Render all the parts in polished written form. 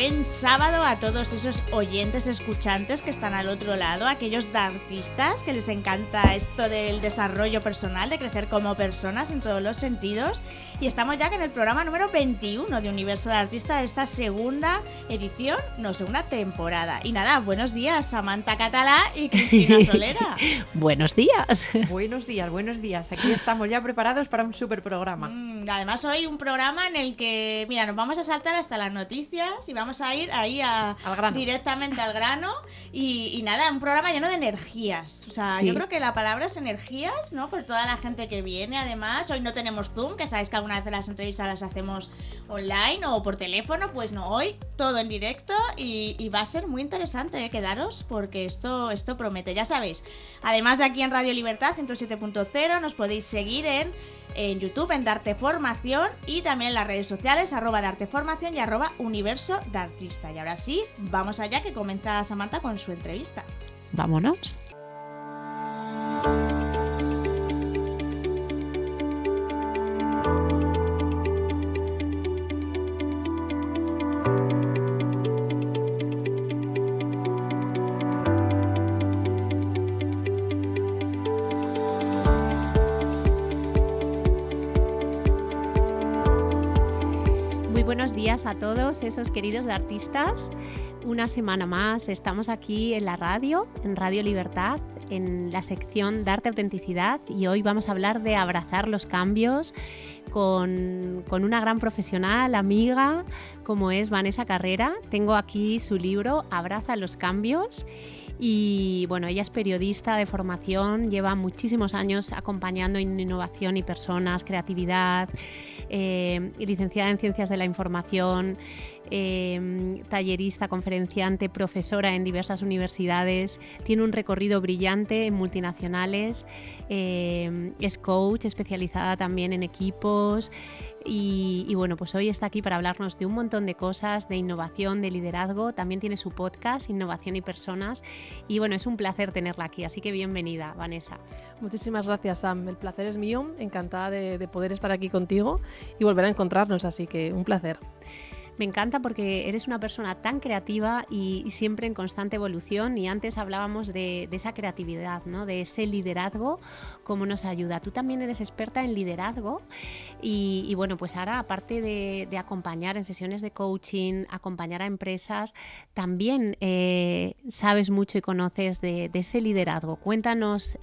buen sábado a todos esos oyentes, escuchantes que están al otro lado, aquellos artistas que les encanta esto del desarrollo personal, de crecer como personas en todos los sentidos. Y estamos ya en el programa número 21 de Universo de Artista de esta segunda edición, segunda temporada. Y nada, buenos días, Samantha Catalá y Cristina Solera. Buenos días. Buenos días, buenos días. Aquí estamos ya preparados para un super programa. Además hoy un programa en el que, mira, nos vamos a saltar hasta las noticias y vamos a ir ahí directamente al grano. Y nada, un programa lleno de energías. O sea, yo creo que la palabra es energías, ¿no? Por toda la gente que viene. Además, hoy no tenemos Zoom, que sabéis que alguna vez las entrevistas las hacemos online o por teléfono. Pues no, hoy todo en directo y va a ser muy interesante, quedaros, porque esto promete, ya sabéis. Además de aquí en Radio Libertad 107.0 nos podéis seguir en YouTube, en Darte Formación, y también en las redes sociales, @DarteFormación y @Universo de Artista. Y ahora sí, vamos allá, que comienza Samantha con su entrevista. Vámonos. Buenos días a todos esos queridos de artistas. Una semana más estamos aquí en la radio, en Radio Libertad, en la sección Darte Autenticidad, y hoy vamos a hablar de abrazar los cambios con una gran profesional, amiga, como es Vanessa Carrera. Tengo aquí su libro Abraza los cambios. Y bueno, ella es periodista de formación, lleva muchísimos años acompañando en innovación y personas, creatividad, licenciada en Ciencias de la Información, tallerista, conferenciante, profesora en diversas universidades, tiene un recorrido brillante en multinacionales, es coach especializada también en equipos. Y bueno, pues hoy está aquí para hablarnos de un montón de cosas, de innovación, de liderazgo. También tiene su podcast, Innovación y Personas. Y bueno, es un placer tenerla aquí, así que bienvenida, Vanessa. Muchísimas gracias, Sam. El placer es mío. Encantada de poder estar aquí contigo y volver a encontrarnos, así que un placer. Me encanta porque eres una persona tan creativa y siempre en constante evolución, y antes hablábamos de esa creatividad, ¿no? De ese liderazgo, cómo nos ayuda. Tú también eres experta en liderazgo y bueno, pues ahora, aparte de acompañar en sesiones de coaching, acompañar a empresas, también sabes mucho y conoces de ese liderazgo. Cuéntanos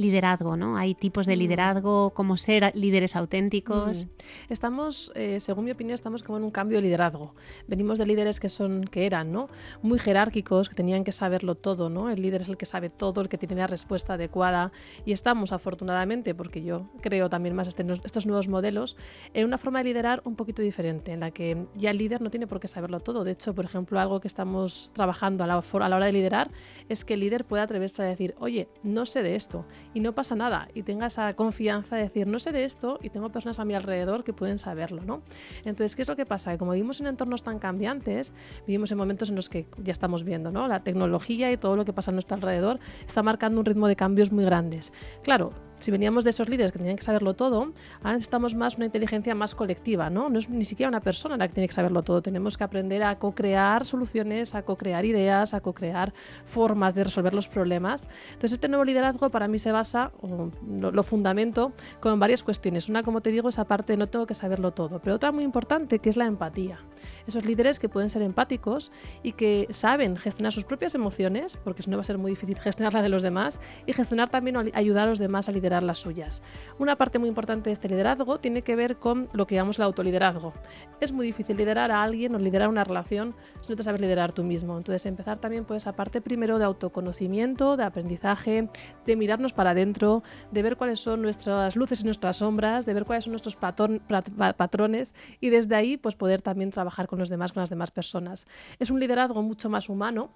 liderazgo, ¿no? Hay tipos de liderazgo, cómo ser líderes auténticos. Estamos, según mi opinión, estamos como en un cambio de liderazgo. Venimos de líderes que eran, ¿no? Muy jerárquicos, que tenían que saberlo todo, ¿no? El líder es el que sabe todo, el que tiene la respuesta adecuada, y estamos, afortunadamente, porque yo creo también más estos nuevos modelos, en una forma de liderar un poquito diferente, en la que ya el líder no tiene por qué saberlo todo. De hecho, por ejemplo, algo que estamos trabajando a la hora de liderar es que el líder pueda atreverse a decir, oye, no sé de esto, y no pasa nada, y tenga esa confianza de decir, no sé de esto y tengo personas a mi alrededor que pueden saberlo, ¿no? Entonces, ¿qué es lo que pasa? Que como vivimos en entornos tan cambiantes, vivimos en momentos en los que ya estamos viendo, ¿no? La tecnología y todo lo que pasa a nuestro alrededor está marcando un ritmo de cambios muy grandes. Claro, si veníamos de esos líderes que tenían que saberlo todo, ahora necesitamos más una inteligencia más colectiva, ¿no? No es ni siquiera una persona la que tiene que saberlo todo. Tenemos que aprender a co-crear soluciones, a co-crear ideas, a co-crear formas de resolver los problemas. Entonces, este nuevo liderazgo para mí se basa, o lo fundamento, con varias cuestiones. Una, como te digo, esa parte de no tengo que saberlo todo, pero otra muy importante, que es la empatía. Esos líderes que pueden ser empáticos y que saben gestionar sus propias emociones, porque si no va a ser muy difícil gestionar la de los demás, y gestionar también o ayudar a los demás a liderar las suyas. Una parte muy importante de este liderazgo tiene que ver con lo que llamamos el autoliderazgo. Es muy difícil liderar a alguien o liderar una relación si no te sabes liderar tú mismo. Entonces, empezar también por esa parte primero de autoconocimiento, de aprendizaje, de mirarnos para adentro, de ver cuáles son nuestras luces y nuestras sombras, de ver cuáles son nuestros patrones, y desde ahí pues poder también trabajar con los demás, con las demás personas. Es un liderazgo mucho más humano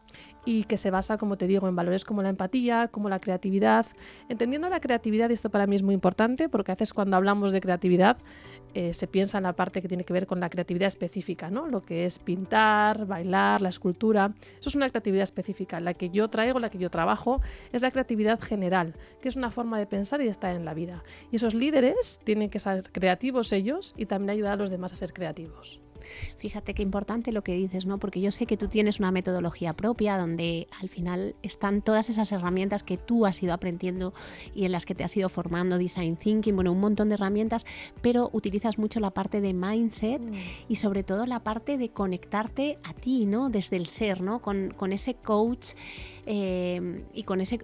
y que se basa, como te digo, en valores como la empatía, como la creatividad. Entendiendo la creatividad, y esto para mí es muy importante, porque a veces cuando hablamos de creatividad se piensa en la parte que tiene que ver con la creatividad específica, ¿no? Lo que es pintar, bailar, la escultura. Eso es una creatividad específica. La que yo traigo, la que yo trabajo, es la creatividad general, que es una forma de pensar y de estar en la vida. Y esos líderes tienen que ser creativos ellos y también ayudar a los demás a ser creativos. Fíjate qué importante lo que dices, ¿no? Porque yo sé que tú tienes una metodología propia donde al final están todas esas herramientas que tú has ido aprendiendo y en las que te has ido formando, design thinking, bueno, un montón de herramientas, pero utilizas mucho la parte de mindset y sobre todo la parte de conectarte a ti, ¿no? Desde el ser, ¿no? Con ese coach y con ese...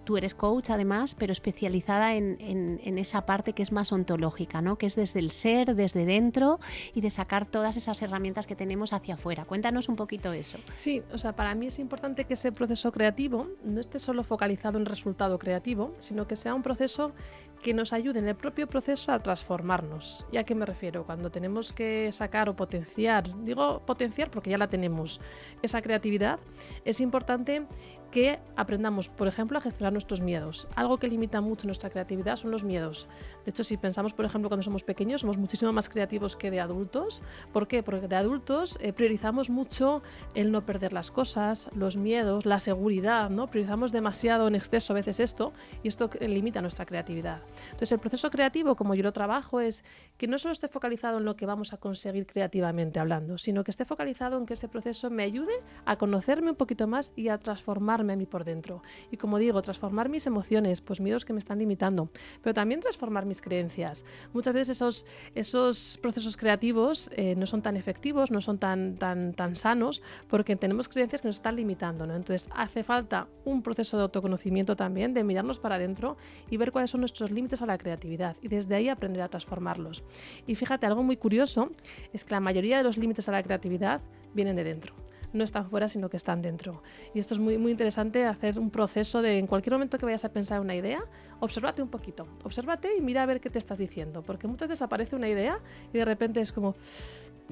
Tú eres coach además, pero especializada en esa parte que es más ontológica, ¿no? Que es desde el ser, desde dentro y de sacar todas esas herramientas que tenemos hacia afuera. Cuéntanos un poquito eso. Sí, o sea, para mí es importante que ese proceso creativo no esté solo focalizado en el resultado creativo, sino que sea un proceso que nos ayude en el propio proceso a transformarnos. ¿Y a qué me refiero? Cuando tenemos que sacar o potenciar, digo potenciar porque ya la tenemos, esa creatividad, es importante que aprendamos, por ejemplo, a gestionar nuestros miedos. Algo que limita mucho nuestra creatividad son los miedos. De hecho, si pensamos, por ejemplo, cuando somos pequeños, somos muchísimo más creativos que de adultos. ¿Por qué? Porque de adultos priorizamos mucho el no perder las cosas, los miedos, la seguridad, ¿no? Priorizamos demasiado en exceso a veces esto y esto limita nuestra creatividad. Entonces, el proceso creativo, como yo lo trabajo, es que no solo esté focalizado en lo que vamos a conseguir creativamente hablando, sino que esté focalizado en que ese proceso me ayude a conocerme un poquito más y a transformarme a mí por dentro. Y como digo, transformar mis emociones, pues miedos que me están limitando, pero también transformar mis creencias. Muchas veces esos procesos creativos no son tan efectivos, no son tan sanos, porque tenemos creencias que nos están limitando, ¿no? Entonces hace falta un proceso de autoconocimiento también, de mirarnos para adentro y ver cuáles son nuestros límites a la creatividad y desde ahí aprender a transformarlos. Y fíjate, algo muy curioso es que la mayoría de los límites a la creatividad vienen de dentro. No están fuera, sino que están dentro. Y esto es muy, muy interesante, hacer un proceso de, en cualquier momento que vayas a pensar una idea, obsérvate un poquito, obsérvate y mira a ver qué te estás diciendo, porque muchas veces aparece una idea y de repente es como,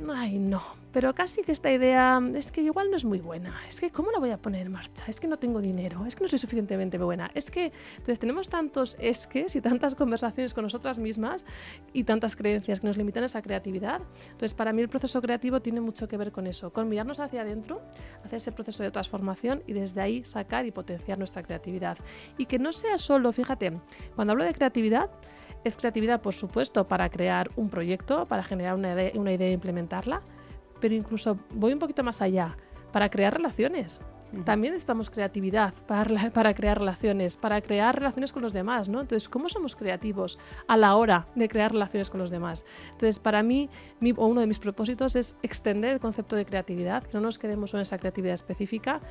ay no, pero casi que esta idea es que igual no es muy buena, es que ¿cómo la voy a poner en marcha? Es que no tengo dinero, es que no soy suficientemente buena, es que... Entonces tenemos tantos esques y tantas conversaciones con nosotras mismas y tantas creencias que nos limitan esa creatividad. Entonces para mí el proceso creativo tiene mucho que ver con eso, con mirarnos hacia adentro, hacer ese proceso de transformación y desde ahí sacar y potenciar nuestra creatividad. Y que no sea solo, fíjate, cuando hablo de creatividad, es creatividad, por supuesto, para crear un proyecto, para generar una idea e implementarla, pero incluso voy un poquito más allá, para crear relaciones. También necesitamos creatividad para crear relaciones con los demás, ¿no? Entonces, ¿cómo somos creativos a la hora de crear relaciones con los demás? Entonces, para mí, uno de mis propósitos es extender el concepto de creatividad, que no nos quedemos en esa creatividad específica,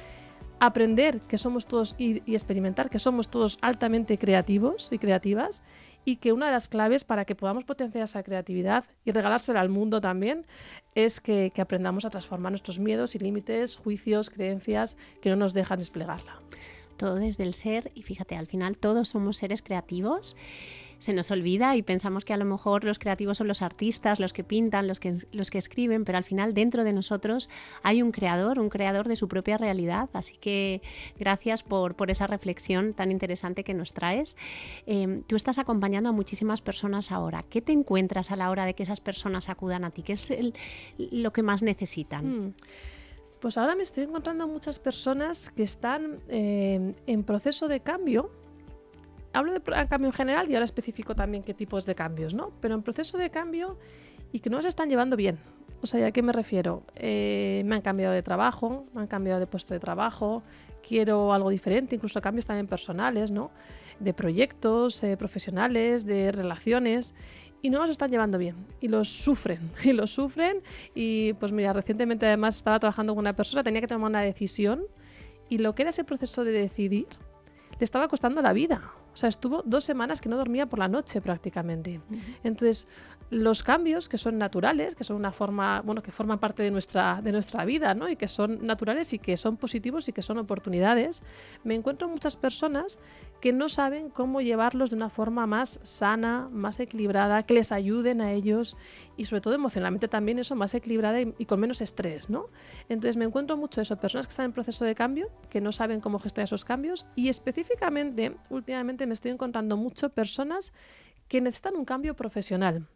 aprender que somos todos y experimentar que somos todos altamente creativos y creativas, y que una de las claves para que podamos potenciar esa creatividad y regalársela al mundo también es que aprendamos a transformar nuestros miedos y límites, juicios, creencias que no nos dejan desplegarla. Todo desde el ser y fíjate, al final todos somos seres creativos. Se nos olvida y pensamos que a lo mejor los creativos son los artistas, los que pintan, los que escriben, pero al final dentro de nosotros hay un creador de su propia realidad. Así que gracias por esa reflexión tan interesante que nos traes. Tú estás acompañando a muchísimas personas ahora. ¿Qué te encuentras a la hora de que esas personas acudan a ti? ¿Qué es lo que más necesitan? Pues ahora me estoy encontrando muchas personas que están en proceso de cambio. Hablo de cambio en general y ahora especifico también qué tipos de cambios, ¿no? Pero en proceso de cambio y que no se están llevando bien. O sea, ¿a qué me refiero? Me han cambiado de trabajo, me han cambiado de puesto de trabajo, quiero algo diferente, incluso cambios también personales, ¿no? De proyectos profesionales, de relaciones, y no los están llevando bien y los sufren y pues mira, recientemente además estaba trabajando con una persona, tenía que tomar una decisión y lo que era ese proceso de decidir le estaba costando la vida. O sea, estuvo 2 semanas que no dormía por la noche prácticamente. Entonces, los cambios que son naturales, que son una forma, bueno, que forman parte de nuestra vida, ¿no? Y que son naturales y que son positivos y que son oportunidades, me encuentro muchas personas que no saben cómo llevarlos de una forma más sana, más equilibrada, que les ayuden a ellos y sobre todo emocionalmente también eso, más equilibrada y con menos estrés, ¿no? Entonces me encuentro mucho eso, personas que están en proceso de cambio, que no saben cómo gestionar esos cambios y específicamente, últimamente me estoy encontrando mucho personas que necesitan un cambio profesional.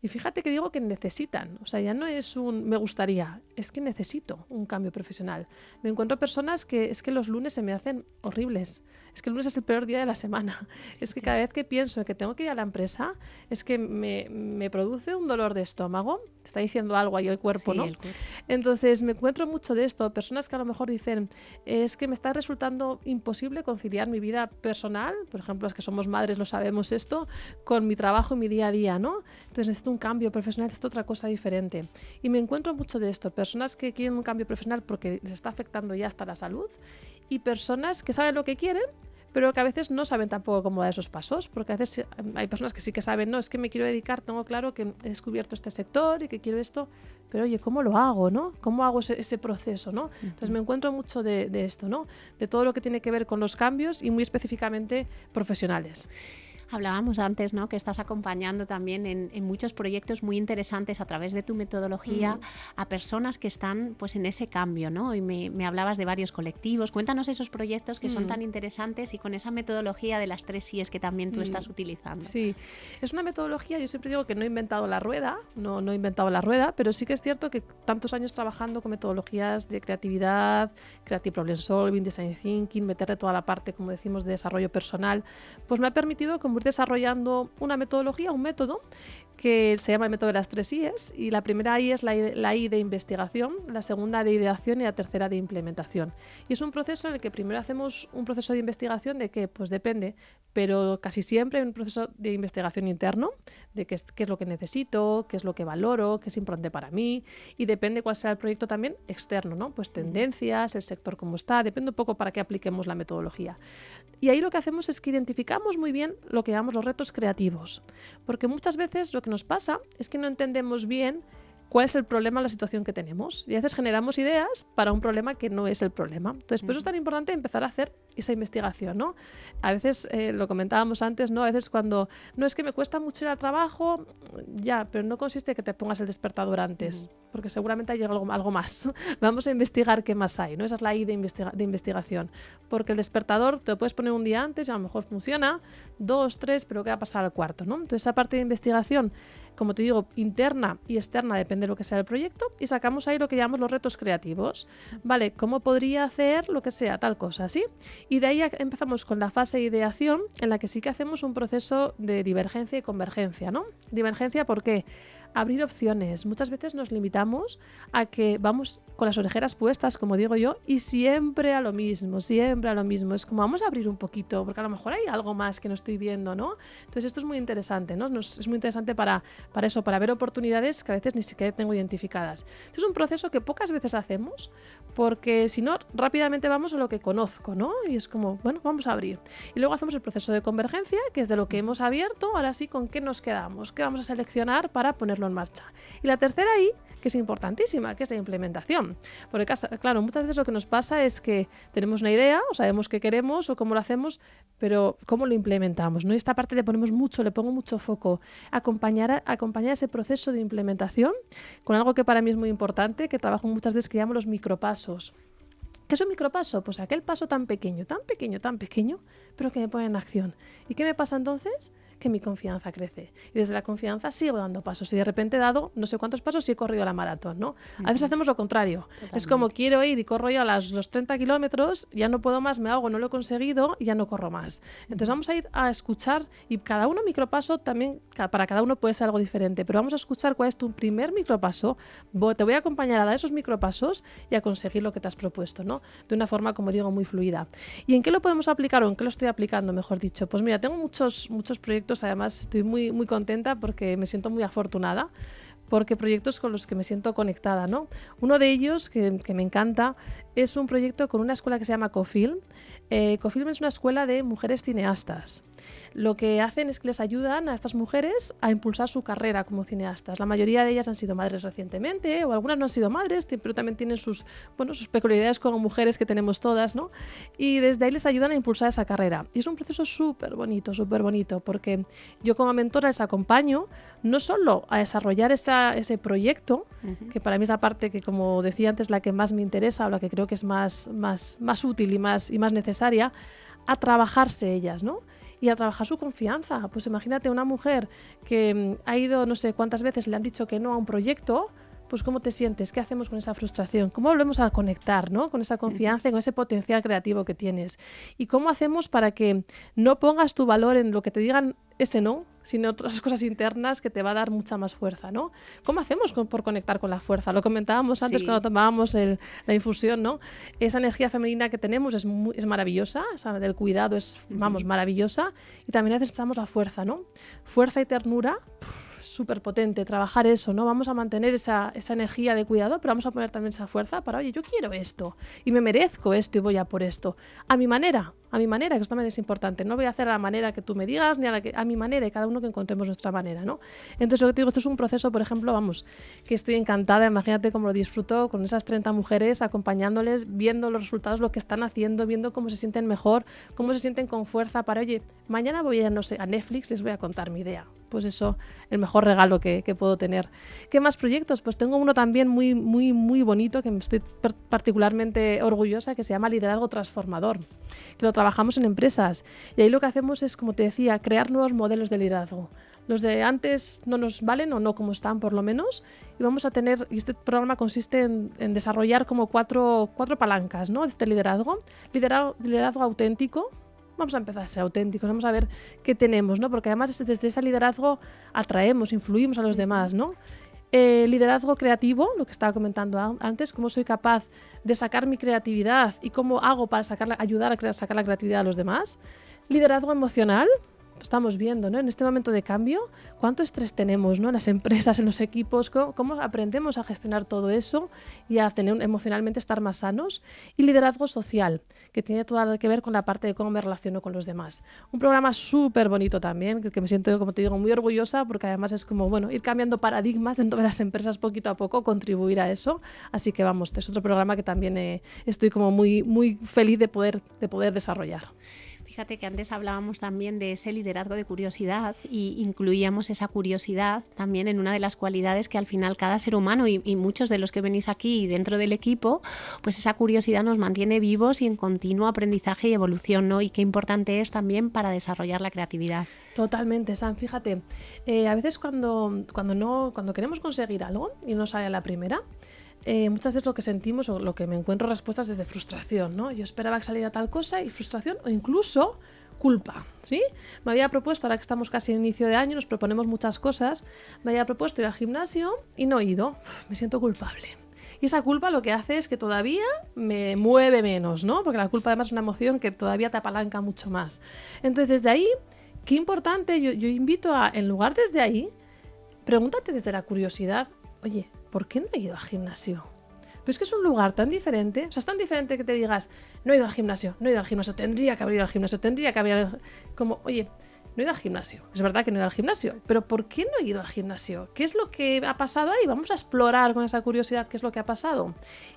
Y fíjate que digo que necesitan, o sea, ya no es un me gustaría, es que necesito un cambio profesional. Me encuentro personas que es que los lunes se me hacen horribles, es que el lunes es el peor día de la semana, es que cada vez que pienso que tengo que ir a la empresa, es que me produce un dolor de estómago Te está diciendo algo ahí el cuerpo, sí, ¿no? El cuerpo. Entonces me encuentro mucho de esto, personas que a lo mejor dicen, es que me está resultando imposible conciliar mi vida personal, por ejemplo, las que somos madres lo sabemos esto, con mi trabajo y mi día a día, ¿no? Entonces necesito un cambio profesional, necesito otra cosa diferente. Y me encuentro mucho de esto, personas que quieren un cambio profesional porque les está afectando ya hasta la salud, y personas que saben lo que quieren, pero que a veces no saben tampoco cómo dar esos pasos, porque a veces hay personas que sí que saben, no, es que me quiero dedicar, tengo claro que he descubierto este sector y que quiero esto, pero oye, ¿cómo lo hago, no? ¿Cómo hago ese proceso, no? Entonces me encuentro mucho de esto, ¿no? De todo lo que tiene que ver con los cambios y muy específicamente profesionales. Hablábamos antes, ¿no?, que estás acompañando también en muchos proyectos muy interesantes a través de tu metodología a personas que están pues en ese cambio, ¿no? Y me hablabas de varios colectivos. Cuéntanos esos proyectos que son tan interesantes y con esa metodología de las 3 síes que también tú estás utilizando. Sí, es una metodología, yo siempre digo que no he inventado la rueda, no he inventado la rueda, pero sí que es cierto que tantos años trabajando con metodologías de creatividad, creative problem solving, design thinking, meterle toda la parte, como decimos, de desarrollo personal, pues me ha permitido como ir desarrollando una metodología, un método que se llama el método de las 3 I's, y la primera I es la I de investigación, la segunda de ideación y la tercera de implementación. Y es un proceso en el que primero hacemos un proceso de investigación de que, pues depende, pero casi siempre un proceso de investigación interno, de qué es lo que necesito, qué es lo que valoro, qué es importante para mí, y depende cuál sea el proyecto también externo, ¿no? Pues tendencias, el sector cómo está, depende un poco para qué apliquemos la metodología. Y ahí lo que hacemos es que identificamos muy bien lo que llamamos los retos creativos, porque muchas veces lo que nos pasa es que no entendemos bien cuál es el problema, la situación que tenemos, y a veces generamos ideas para un problema que no es el problema. Entonces, por eso es tan importante empezar a hacer esa investigación, ¿no? A veces, lo comentábamos antes, ¿no? A veces cuando, no, es que me cuesta mucho ir al trabajo, ya, pero no consiste en que te pongas el despertador antes, porque seguramente hay algo más. Vamos a investigar qué más hay, ¿no? Esa es la I de investigación, porque el despertador te lo puedes poner un día antes y a lo mejor funciona, 2, 3, pero ¿qué va a pasar al cuarto, ¿no? Entonces, esa parte de investigación, como te digo, interna y externa, depende de lo que sea el proyecto, y sacamos ahí lo que llamamos los retos creativos. Vale, ¿cómo podría hacer lo que sea tal cosa, sí? Y de ahí empezamos con la fase de ideación, en la que sí que hacemos un proceso de divergencia y convergencia, ¿no? Divergencia, ¿por qué? Abrir opciones. Muchas veces nos limitamos a que vamos con las orejeras puestas, como digo yo, y siempre a lo mismo, siempre a lo mismo. Es como vamos a abrir un poquito, porque a lo mejor hay algo más que no estoy viendo, ¿no? Entonces esto es muy interesante, ¿no? Es muy interesante para eso, para ver oportunidades que a veces ni siquiera tengo identificadas. Este es un proceso que pocas veces hacemos, porque si no, rápidamente vamos a lo que conozco, ¿no? Y es como, bueno, vamos a abrir. Y luego hacemos el proceso de convergencia, que es de lo que hemos abierto, ahora sí, ¿con qué nos quedamos? ¿Qué vamos a seleccionar para ponerlo en marcha? Y la tercera I, que es importantísima, que es la implementación. Porque, claro, muchas veces lo que nos pasa es que tenemos una idea, o sabemos qué queremos o cómo lo hacemos, pero ¿cómo lo implementamos? ¿No? Y esta parte le pongo mucho foco. Acompañar ese proceso de implementación con algo que para mí es muy importante, que trabajo muchas veces, que llamo los micropasos. ¿Qué es un micropaso? Pues aquel paso tan pequeño, pero que me pone en acción. ¿Y qué me pasa entonces? Que mi confianza crece. Y desde la confianza sigo dando pasos. Y de repente he dado no sé cuántos pasos y he corrido la maratón, ¿no? A veces hacemos lo contrario. Totalmente. Es como quiero ir y corro ya los 30 kilómetros, ya no puedo más, me ahogo, no lo he conseguido y ya no corro más. Entonces vamos a ir a escuchar, y cada uno micropaso también, para cada uno puede ser algo diferente, pero vamos a escuchar cuál es tu primer micropaso. Te voy a acompañar a dar esos micropasos y a conseguir lo que te has propuesto, ¿no? De una forma, como digo, muy fluida. ¿Y en qué lo podemos aplicar o en qué lo estoy aplicando, mejor dicho? Pues mira, tengo muchos proyectos. Además estoy muy contenta porque me siento muy afortunada, porque proyectos con los que me siento conectada, ¿no? Uno de ellos que me encanta es un proyecto con una escuela que se llama Cofilm. Cofilm es una escuela de mujeres cineastas. Lo que hacen es que les ayudan a estas mujeres a impulsar su carrera como cineastas. La mayoría de ellas han sido madres recientemente, o algunas no han sido madres, pero también tienen sus peculiaridades como mujeres que tenemos todas, ¿no? Y desde ahí les ayudan a impulsar esa carrera. Y es un proceso súper bonito, porque yo como mentora les acompaño no solo a desarrollar ese proyecto, que para mí es la parte que, como decía antes, la que más me interesa o la que creo que es más útil y más necesaria, a trabajarse ellas, ¿no? Y a trabajar su confianza. Pues imagínate una mujer que ha ido no sé cuántas veces, le han dicho que no a un proyecto, pues ¿cómo te sientes? ¿Qué hacemos con esa frustración? ¿Cómo volvemos a conectar, ¿no? Con esa confianza y con ese potencial creativo que tienes? ¿Y cómo hacemos para que no pongas tu valor en lo que te digan ese no, sino otras cosas internas que te va a dar mucha más fuerza, ¿no? ¿Cómo hacemos por conectar con la fuerza? Lo comentábamos antes cuando tomábamos la infusión, ¿no? Esa energía femenina que tenemos es maravillosa, o sea, del cuidado es, maravillosa, y también necesitamos la fuerza, ¿no? Fuerza y ternura, súper potente, trabajar eso, ¿no? Vamos a mantener esa energía de cuidado, pero vamos a poner también esa fuerza para, oye, yo quiero esto, y me merezco esto, y voy a por esto, a mi manera, que esto también es importante. No voy a hacer a la manera que tú me digas, ni a mi manera, y cada uno que encontremos nuestra manera, ¿no? Entonces, lo que te digo, esto es un proceso, por ejemplo, que estoy encantada, imagínate cómo lo disfruto con esas 30 mujeres, acompañándoles, viendo los resultados, lo que están haciendo, viendo cómo se sienten mejor, cómo se sienten con fuerza para, oye, mañana voy a ir, no sé, a Netflix, les voy a contar mi idea. Pues eso, el mejor regalo que puedo tener. ¿Qué más proyectos? Pues tengo uno también muy, muy, muy bonito, que me estoy particularmente orgullosa, que se llama Liderazgo Transformador, que lo trabajamos en empresas. Y ahí lo que hacemos es, como te decía, crear nuevos modelos de liderazgo. Los de antes no nos valen, o no como están por lo menos, y vamos a tener, y este programa consiste en desarrollar como cuatro palancas, ¿no? De este liderazgo auténtico. Vamos a empezar a ser auténticos, vamos a ver qué tenemos, ¿no? Porque además desde ese liderazgo atraemos, influimos a los demás, ¿no? Liderazgo creativo, lo que estaba comentando antes, cómo soy capaz de sacar mi creatividad y cómo hago para ayudar a sacar la creatividad a los demás. Liderazgo emocional, estamos viendo, ¿no? En este momento de cambio, cuánto estrés tenemos, ¿no? En las empresas, en los equipos, cómo aprendemos a gestionar todo eso y a emocionalmente estar más sanos. Y liderazgo social, que tiene todo que ver con la parte de cómo me relaciono con los demás. Un programa súper bonito también, que me siento, como te digo, muy orgullosa, porque además es como, bueno, ir cambiando paradigmas dentro de las empresas poquito a poco, contribuir a eso. Así que vamos, es otro programa que también estoy como muy, muy feliz de poder desarrollar. Fíjate que antes hablábamos también de ese liderazgo de curiosidad y incluíamos esa curiosidad también en una de las cualidades que al final cada ser humano y muchos de los que venís aquí dentro del equipo, pues esa curiosidad nos mantiene vivos y en continuo aprendizaje y evolución, ¿no? Y qué importante es también para desarrollar la creatividad. Totalmente, Sam. Fíjate, a veces cuando queremos conseguir algo y no sale a la primera, muchas veces lo que sentimos o lo que me encuentro respuestas desde frustración, ¿no? Yo esperaba que saliera tal cosa y frustración o incluso culpa, ¿sí? Me había propuesto, ahora que estamos casi en inicio de año, nos proponemos muchas cosas, me había propuesto ir al gimnasio y no he ido, me siento culpable. Y esa culpa lo que hace es que todavía me mueve menos, ¿no? Porque la culpa además es una emoción que todavía te apalanca mucho más. Entonces, desde ahí, qué importante, yo invito a, en lugar desde ahí, pregúntate desde la curiosidad, oye, ¿por qué no he ido al gimnasio? Pero es que es un lugar tan diferente, o sea, es tan diferente que te digas, no he ido al gimnasio, tendría que haber ido al gimnasio, como, oye, no he ido al gimnasio. Es verdad que no he ido al gimnasio, pero ¿por qué no he ido al gimnasio? ¿Qué es lo que ha pasado ahí? Vamos a explorar con esa curiosidad qué es lo que ha pasado.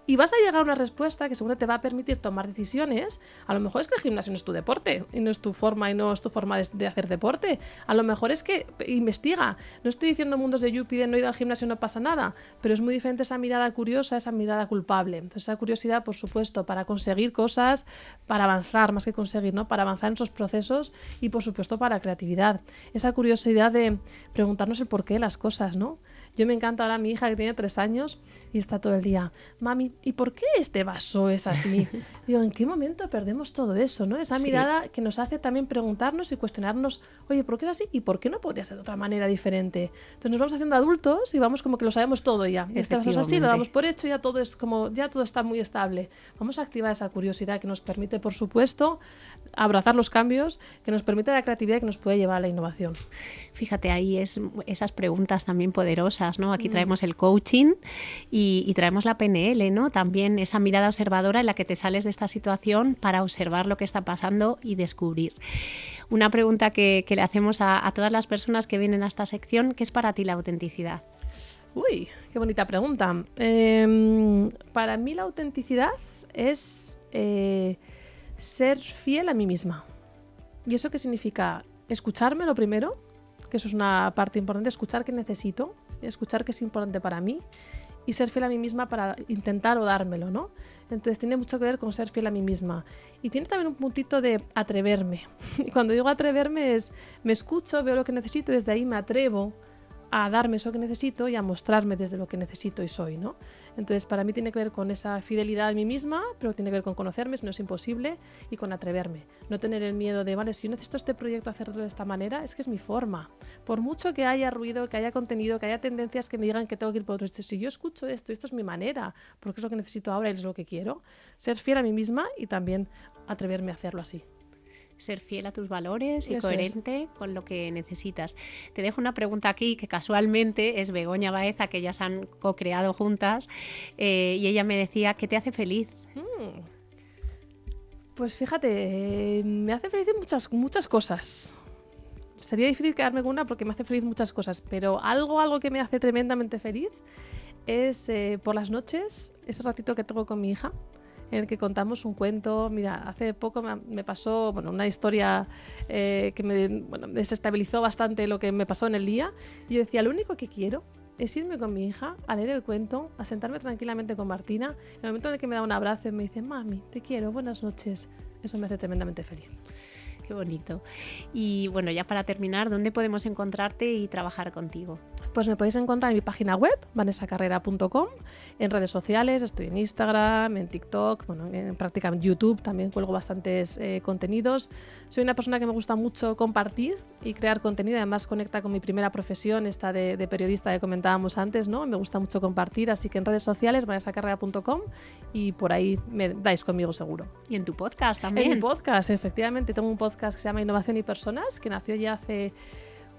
Y vas a llegar a una respuesta que seguro te va a permitir tomar decisiones. A lo mejor es que el gimnasio no es tu deporte, y no es tu forma, de hacer deporte. A lo mejor es que investiga. No estoy diciendo mundos de Yuppie de no he ido al gimnasio no pasa nada, pero es muy diferente esa mirada curiosa, esa mirada culpable. Entonces esa curiosidad, por supuesto, para conseguir cosas, para avanzar, más que conseguir, ¿no? Para avanzar en esos procesos y, por supuesto, para creatividad. Esa curiosidad de preguntarnos el porqué de las cosas, ¿no? Yo me encanta ahora mi hija que tiene 3 años y está todo el día, mami, ¿y por qué este vaso es así? Digo, ¿en qué momento perdemos todo eso, ¿no? Esa mirada que nos hace también preguntarnos y cuestionarnos, oye, ¿por qué es así? ¿Y por qué no podría ser de otra manera diferente? Entonces nos vamos haciendo adultos y vamos como que lo sabemos todo ya. Este vaso es así, lo damos por hecho, ya todo está muy estable. Vamos a activar esa curiosidad que nos permite, por supuesto, abrazar los cambios, que nos permite la creatividad y que nos puede llevar a la innovación. Fíjate, ahí esas preguntas también poderosas, ¿no? Aquí traemos el coaching y traemos la PNL, ¿no? También esa mirada observadora en la que te sales de esta situación para observar lo que está pasando y descubrir. Una pregunta que le hacemos a todas las personas que vienen a esta sección, ¿qué es para ti la autenticidad? Uy, qué bonita pregunta. Para mí la autenticidad es ser fiel a mí misma. ¿Y eso qué significa? Escucharme lo primero, que eso es una parte importante, escuchar qué necesito, escuchar qué es importante para mí y ser fiel a mí misma para intentar o dármelo, ¿no? Entonces tiene mucho que ver con ser fiel a mí misma. Y tiene también un puntito de atreverme. Y cuando digo atreverme es, me escucho, veo lo que necesito y desde ahí me atrevo a darme eso que necesito y a mostrarme desde lo que necesito y soy, ¿no? Entonces, para mí tiene que ver con esa fidelidad a mí misma, pero tiene que ver con conocerme, si no es imposible, y con atreverme. No tener el miedo de, vale, si yo necesito este proyecto hacerlo de esta manera, es que es mi forma. Por mucho que haya ruido, que haya contenido, que haya tendencias que me digan que tengo que ir por otro sitio, si yo escucho esto es mi manera, porque es lo que necesito ahora y es lo que quiero, ser fiel a mí misma y también atreverme a hacerlo así. Ser fiel a tus valores y coherente con lo que necesitas. Te dejo una pregunta aquí que casualmente es Begoña Baeza, que ellas han co-creado juntas, y ella me decía, ¿qué te hace feliz? Pues fíjate, me hace feliz muchas cosas. Sería difícil quedarme con una porque me hace feliz muchas cosas, pero algo que me hace tremendamente feliz es por las noches, ese ratito que tengo con mi hija, en el que contamos un cuento. Mira, hace poco me pasó una historia que me desestabilizó bastante lo que me pasó en el día. Y yo decía, lo único que quiero es irme con mi hija a leer el cuento, a sentarme tranquilamente con Martina. En el momento en el que me da un abrazo y me dice, mami, te quiero, buenas noches, eso me hace tremendamente feliz. Qué bonito. Y bueno, ya para terminar, ¿dónde podemos encontrarte y trabajar contigo? Pues me podéis encontrar en mi página web, vanessacarrera.com, en redes sociales, estoy en Instagram, en TikTok, en prácticamente YouTube también cuelgo bastantes contenidos. Soy una persona que me gusta mucho compartir y crear contenido, además conecta con mi primera profesión, esta de periodista que comentábamos antes, ¿no? Me gusta mucho compartir, así que en redes sociales, vanessacarrera.com, y por ahí me dais conmigo seguro. Y en tu podcast también. En mi podcast, efectivamente, tengo un podcast que se llama Innovación y Personas, que nació ya hace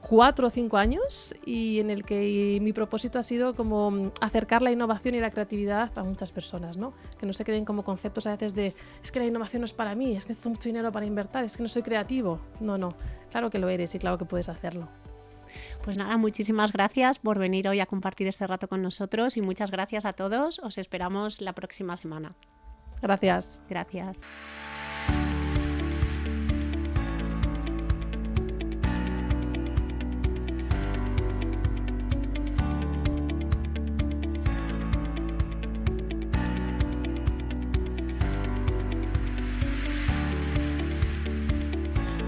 4 o 5 años y en el que mi propósito ha sido como acercar la innovación y la creatividad a muchas personas, ¿no? Que no se queden como conceptos a veces de es que la innovación no es para mí, es que necesito mucho dinero para invertir, es que no soy creativo. No, claro que lo eres y claro que puedes hacerlo. Pues nada, muchísimas gracias por venir hoy a compartir este rato con nosotros y muchas gracias a todos. Os esperamos la próxima semana. Gracias. Gracias.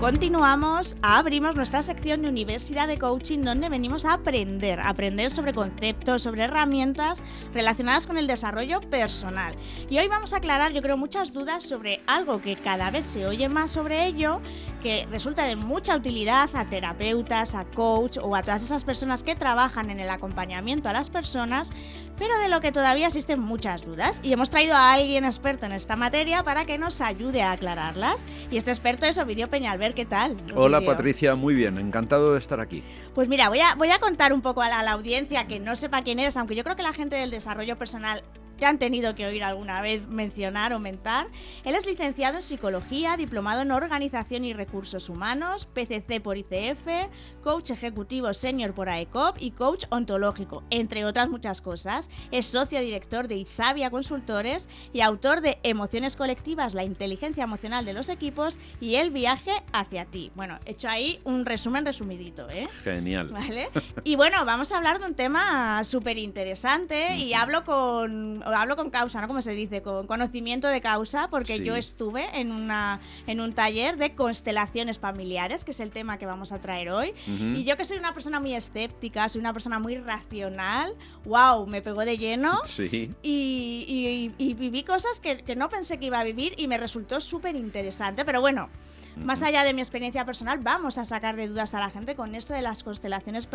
Continuamos, abrimos nuestra sección de Universidad de Coaching, donde venimos a aprender sobre conceptos, sobre herramientas relacionadas con el desarrollo personal. Y hoy vamos a aclarar, yo creo, muchas dudas sobre algo que cada vez se oye más sobre ello, que resulta de mucha utilidad a terapeutas, a coach o a todas esas personas que trabajan en el acompañamiento a las personas, pero de lo que todavía existen muchas dudas. Y hemos traído a alguien experto en esta materia para que nos ayude a aclararlas. Y este experto es Ovidio Peñalver. ¿Qué tal? Hola Patricia, muy bien, encantado de estar aquí. Pues mira, voy a contar un poco a la audiencia que no sepa quién eres, aunque yo creo que la gente del desarrollo personal te han tenido que oír alguna vez mencionar o mentar. Él es licenciado en Psicología, diplomado en Organización y Recursos Humanos, PCC por ICF, coach ejecutivo senior por AECOP y coach ontológico, entre otras muchas cosas. Es socio director de Isavia Consultores y autor de Emociones Colectivas, la inteligencia emocional de los equipos y el viaje hacia ti. Bueno, he hecho ahí un resumen resumidito, ¿eh? Genial. ¿Vale? Y bueno, vamos a hablar de un tema súper interesante y hablo con causa, ¿no? Como se dice, con conocimiento de causa, porque sí. Yo estuve en un taller de constelaciones familiares, que es el tema que vamos a traer hoy. Y yo, que soy una persona muy escéptica, soy una persona muy racional, wow, me pegó de lleno. Sí. Y viví cosas que no pensé que iba a vivir y me resultó súper interesante. Pero bueno, más allá de mi experiencia personal, vamos a sacar de dudas a la gente con esto de las constelaciones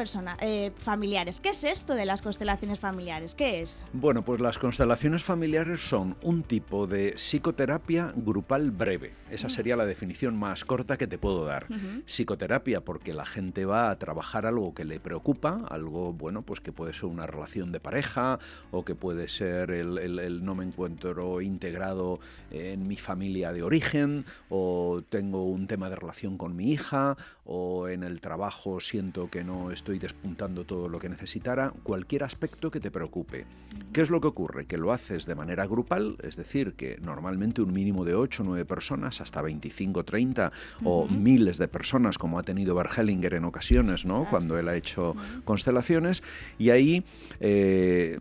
familiares. ¿Qué es esto de las constelaciones familiares? ¿Qué es? Bueno, pues las constelaciones familiares son un tipo de psicoterapia grupal breve. Esa sería la definición más corta que te puedo dar. Psicoterapia porque la gente va a trabajar algo que le preocupa, algo, bueno, pues que puede ser una relación de pareja o que puede ser el no me encuentro integrado en mi familia de origen, o tengo un tema de relación con mi hija, o en el trabajo siento que no estoy despuntando todo lo que necesitara, cualquier aspecto que te preocupe. ¿Qué es lo que ocurre? Que lo haces de manera grupal, es decir, que normalmente un mínimo de 8 o 9 personas, hasta 25, 30 o miles de personas, como ha tenido Bert Hellinger en ocasiones, ¿no? Cuando él ha hecho constelaciones, y ahí,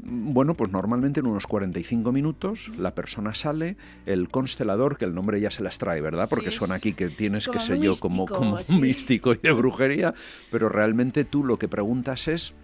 bueno, pues normalmente en unos 45 minutos la persona sale, el constelador, que el nombre ya se las trae, ¿verdad? Porque suena aquí que tienes, como qué sé yo, como un místico y de brujería, pero realmente tú lo que preguntas es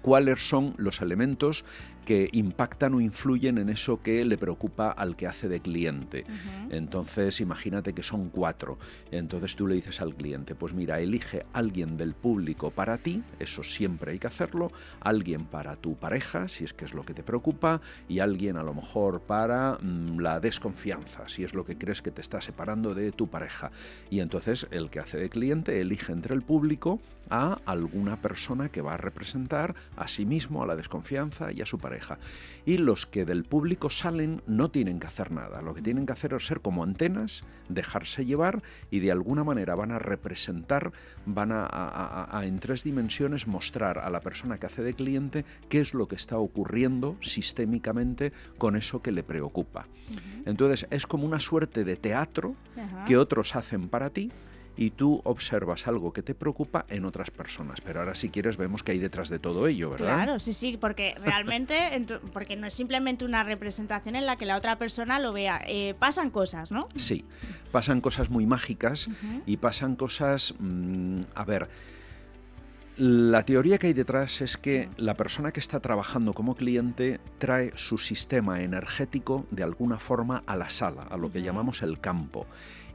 cuáles son los elementos que impactan o influyen en eso que le preocupa al que hace de cliente. Entonces, imagínate que son 4. Entonces tú le dices al cliente, pues mira, elige alguien del público para ti, eso siempre hay que hacerlo, alguien para tu pareja, si es que es lo que te preocupa, y alguien a lo mejor para la desconfianza, si es lo que crees que te está separando de tu pareja. Y entonces el que hace de cliente elige entre el público a alguna persona que va a representar a sí mismo, a la desconfianza y a su pareja. Y los que del público salen no tienen que hacer nada, lo que tienen que hacer es ser como antenas, dejarse llevar y de alguna manera van a representar, van a en 3 dimensiones mostrar a la persona que hace de cliente qué es lo que está ocurriendo sistémicamente con eso que le preocupa. Entonces es como una suerte de teatro que otros hacen para ti, y tú observas algo que te preocupa en otras personas. Pero ahora, si quieres, vemos que hay detrás de todo ello, ¿verdad? Claro, sí, porque realmente, porque no es simplemente una representación en la que la otra persona lo vea. Pasan cosas, ¿no? Sí, pasan cosas muy mágicas y pasan cosas... a ver... La teoría que hay detrás es que la persona que está trabajando como cliente trae su sistema energético de alguna forma a la sala, a lo que llamamos el campo.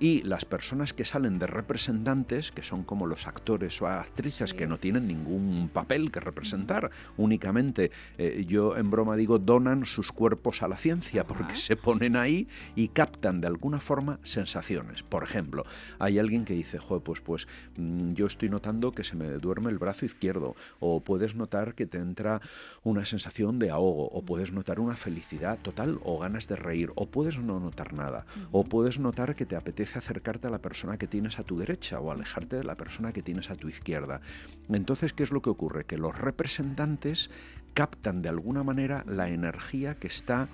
Y las personas que salen de representantes, que son como los actores o actrices que no tienen ningún papel que representar, únicamente, yo en broma digo, donan sus cuerpos a la ciencia, porque se ponen ahí y captan de alguna forma sensaciones. Por ejemplo, hay alguien que dice, joder, pues yo estoy notando que se me duerme el brazo izquierdo, o puedes notar que te entra una sensación de ahogo, o puedes notar una felicidad total o ganas de reír, o puedes no notar nada, o puedes notar que te apetece acercarte a la persona que tienes a tu derecha o alejarte de la persona que tienes a tu izquierda. Entonces, ¿qué es lo que ocurre? Que los representantes captan de alguna manera la energía que está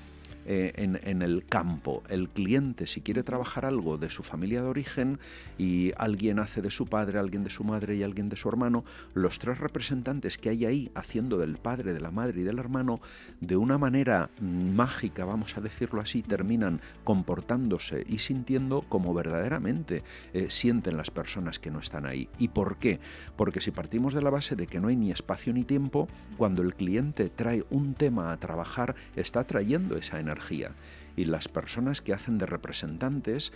en el campo. El cliente, si quiere trabajar algo de su familia de origen y alguien hace de su padre, alguien de su madre y alguien de su hermano, los 3 representantes que hay ahí haciendo del padre, de la madre y del hermano, de una manera mágica, vamos a decirlo así, terminan comportándose y sintiendo como verdaderamente sienten las personas que no están ahí. ¿Y por qué? Porque si partimos de la base de que no hay ni espacio ni tiempo, cuando el cliente trae un tema a trabajar, está trayendo esa energía. Y las personas que hacen de representantes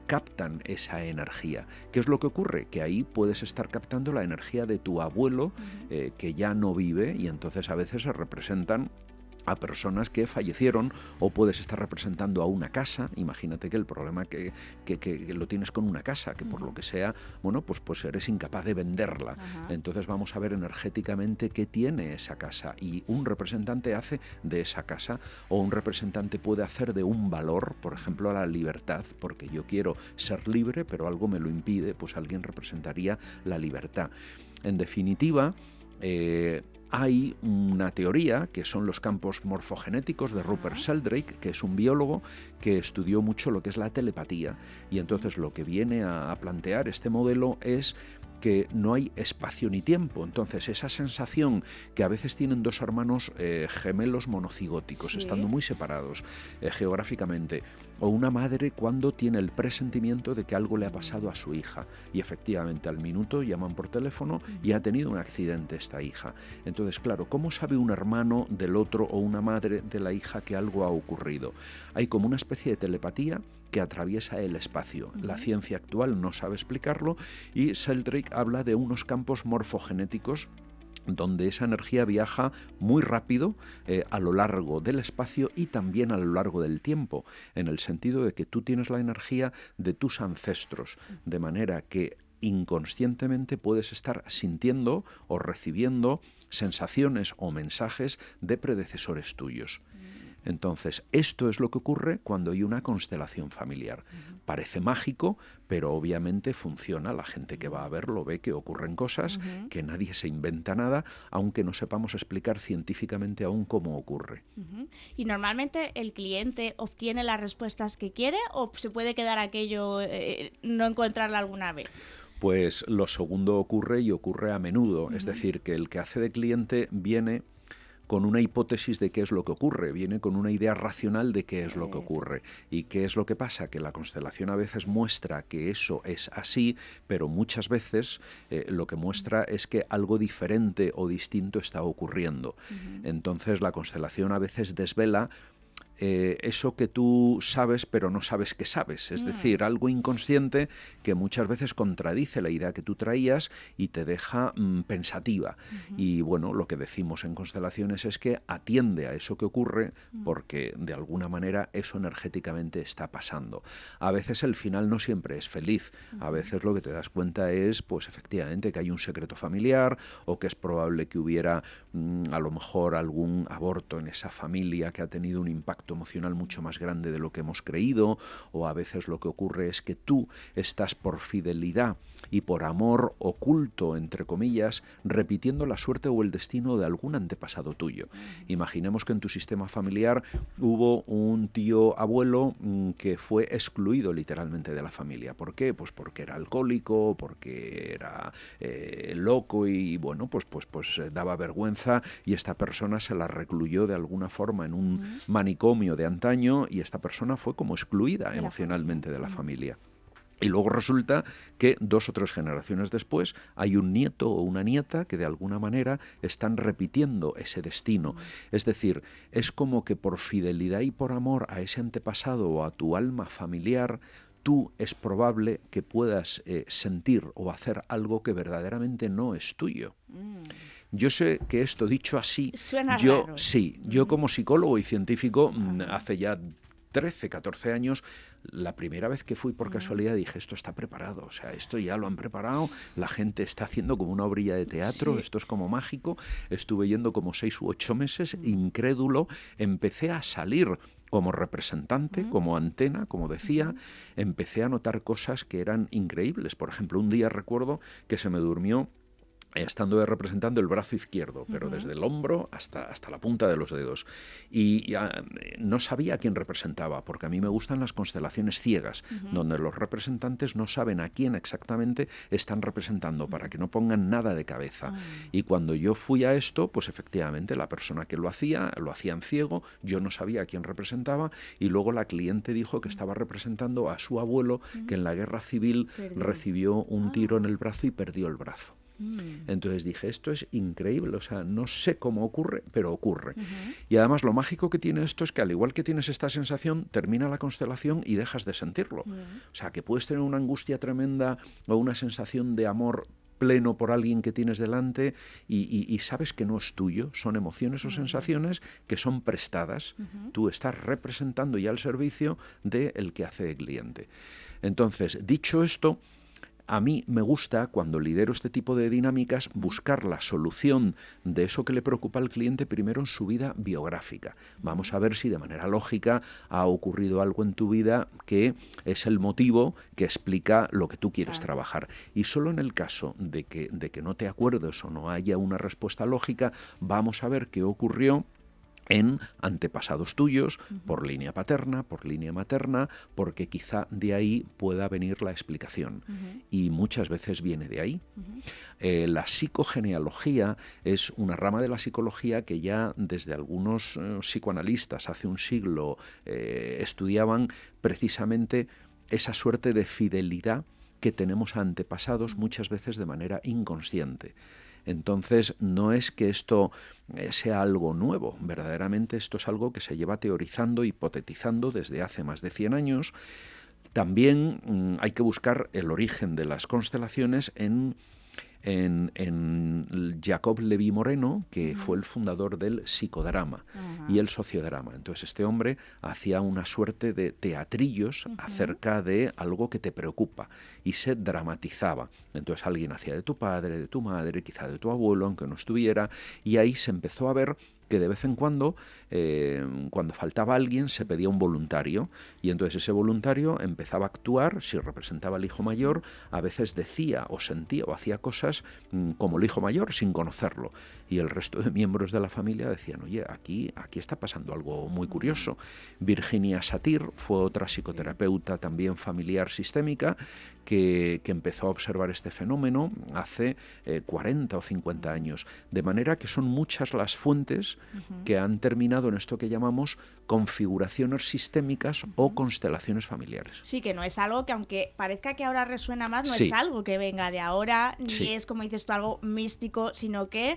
captan esa energía. ¿Qué es lo que ocurre? Que ahí puedes estar captando la energía de tu abuelo que ya no vive, y entonces a veces se representan a personas que fallecieron, o puedes estar representando a una casa. Imagínate que el problema que lo tienes con una casa, que por lo que sea, bueno, pues eres incapaz de venderla. Entonces vamos a ver energéticamente qué tiene esa casa, y un representante hace de esa casa, o un representante puede hacer de un valor, por ejemplo, la libertad, porque yo quiero ser libre, pero algo me lo impide, pues alguien representaría la libertad. En definitiva, hay una teoría que son los campos morfogenéticos de Rupert Sheldrake, que es un biólogo que estudió mucho lo que es la telepatía, y entonces lo que viene a plantear este modelo es que no hay espacio ni tiempo. Entonces esa sensación que a veces tienen 2 hermanos gemelos monocigóticos, estando muy separados geográficamente, o una madre cuando tiene el presentimiento de que algo le ha pasado a su hija, y efectivamente al minuto llaman por teléfono y ha tenido un accidente esta hija. Entonces, claro, ¿cómo sabe un hermano del otro o una madre de la hija que algo ha ocurrido? Hay como una especie de telepatía que atraviesa el espacio. La ciencia actual no sabe explicarlo, y Sheldrake habla de unos campos morfogenéticos donde esa energía viaja muy rápido a lo largo del espacio y también a lo largo del tiempo, en el sentido de que tú tienes la energía de tus ancestros, de manera que inconscientemente puedes estar sintiendo o recibiendo sensaciones o mensajes de predecesores tuyos. Entonces, esto es lo que ocurre cuando hay una constelación familiar. Parece mágico, pero obviamente funciona. La gente que va a verlo ve que ocurren cosas, que nadie se inventa nada, aunque no sepamos explicar científicamente aún cómo ocurre. ¿Y normalmente el cliente obtiene las respuestas que quiere, o se puede quedar aquello, no encontrarla alguna vez? Pues lo segundo ocurre, y ocurre a menudo. Es decir, que el que hace de cliente viene con una hipótesis de qué es lo que ocurre, viene con una idea racional de qué es lo que ocurre. ¿Y qué es lo que pasa? Que la constelación a veces muestra que eso es así, pero muchas veces lo que muestra es que algo diferente o distinto está ocurriendo. Entonces la constelación a veces desvela eso que tú sabes pero no sabes que sabes, es decir, algo inconsciente que muchas veces contradice la idea que tú traías y te deja pensativa. Y bueno, lo que decimos en constelaciones es que atiende a eso que ocurre porque de alguna manera eso energéticamente está pasando. A veces el final no siempre es feliz, a veces lo que te das cuenta es pues efectivamente que hay un secreto familiar o que es probable que hubiera a lo mejor algún aborto en esa familia que ha tenido un impacto emocional mucho más grande de lo que hemos creído, o a veces lo que ocurre es que tú estás por fidelidad y por amor oculto, entre comillas, repitiendo la suerte o el destino de algún antepasado tuyo. Imaginemos que en tu sistema familiar hubo un tío abuelo que fue excluido literalmente de la familia. ¿Por qué? Pues porque era alcohólico, porque era loco y bueno, pues daba vergüenza y esta persona se la recluyó de alguna forma en un manicomio de antaño y esta persona fue como excluida emocionalmente de la familia. Y luego resulta que 2 o 3 generaciones después hay un nieto o una nieta que de alguna manera están repitiendo ese destino. Es decir, es como que por fidelidad y por amor a ese antepasado o a tu alma familiar, tú es probable que puedas sentir o hacer algo que verdaderamente no es tuyo. Yo sé que esto dicho así, yo como psicólogo y científico hace ya 13, 14 años, la primera vez que fui por casualidad dije, esto está preparado, o sea, esto ya lo han preparado, la gente está haciendo como una obrilla de teatro, esto es como mágico. Estuve yendo como 6 u 8 meses, incrédulo, empecé a salir como representante, como antena, como decía, empecé a notar cosas que eran increíbles. Por ejemplo, un día recuerdo que se me durmió estando representando el brazo izquierdo, pero desde el hombro hasta la punta de los dedos. Y no sabía a quién representaba, porque a mí me gustan las constelaciones ciegas, donde los representantes no saben a quién exactamente están representando, para que no pongan nada de cabeza. Y cuando yo fui a esto, pues efectivamente la persona que lo hacía en ciego, yo no sabía a quién representaba, y luego la cliente dijo que estaba representando a su abuelo, que en la guerra civil recibió un tiro en el brazo y perdió el brazo. Entonces dije, esto es increíble, o sea, no sé cómo ocurre, pero ocurre. Y además lo mágico que tiene esto es que al igual que tienes esta sensación, termina la constelación y dejas de sentirlo. O sea, que puedes tener una angustia tremenda o una sensación de amor pleno por alguien que tienes delante y sabes que no es tuyo, son emociones o sensaciones que son prestadas. Tú estás representando ya el servicio del que hace de cliente. Entonces, dicho esto, a mí me gusta, cuando lidero este tipo de dinámicas, buscar la solución de eso que le preocupa al cliente primero en su vida biográfica. Vamos a ver si de manera lógica ha ocurrido algo en tu vida que es el motivo que explica lo que tú quieres trabajar. Y solo en el caso de que no te acuerdes o no haya una respuesta lógica, vamos a ver qué ocurrió en antepasados tuyos, por línea paterna, por línea materna, porque quizá de ahí pueda venir la explicación. Y muchas veces viene de ahí. La psicogenealogía es una rama de la psicología que ya desde algunos psicoanalistas hace un siglo estudiaban precisamente esa suerte de fidelidad que tenemos a antepasados muchas veces de manera inconsciente. Entonces, no es que esto sea algo nuevo, verdaderamente esto es algo que se lleva teorizando, hipotetizando desde hace más de 100 años. También hay que buscar el origen de las constelaciones en Jacob Leví Moreno, que fue el fundador del psicodrama y el sociodrama. Entonces este hombre hacía una suerte de teatrillos acerca de algo que te preocupa y se dramatizaba. Entonces alguien hacía de tu padre, de tu madre, quizá de tu abuelo, aunque no estuviera, y ahí se empezó a ver que de vez en cuando faltaba alguien, se pedía un voluntario, y entonces ese voluntario empezaba a actuar. Si representaba al hijo mayor, a veces decía o sentía o hacía cosas como el hijo mayor sin conocerlo, y el resto de miembros de la familia decían, oye, aquí está pasando algo muy curioso. Virginia Satir fue otra psicoterapeuta también familiar sistémica que empezó a observar este fenómeno hace 40 o 50 años. De manera que son muchas las fuentes que han terminado en esto que llamamos configuraciones sistémicas o constelaciones familiares. Sí, que no es algo que, aunque parezca que ahora resuena más, no es algo que venga de ahora, ni es, como dices tú, algo místico, sino que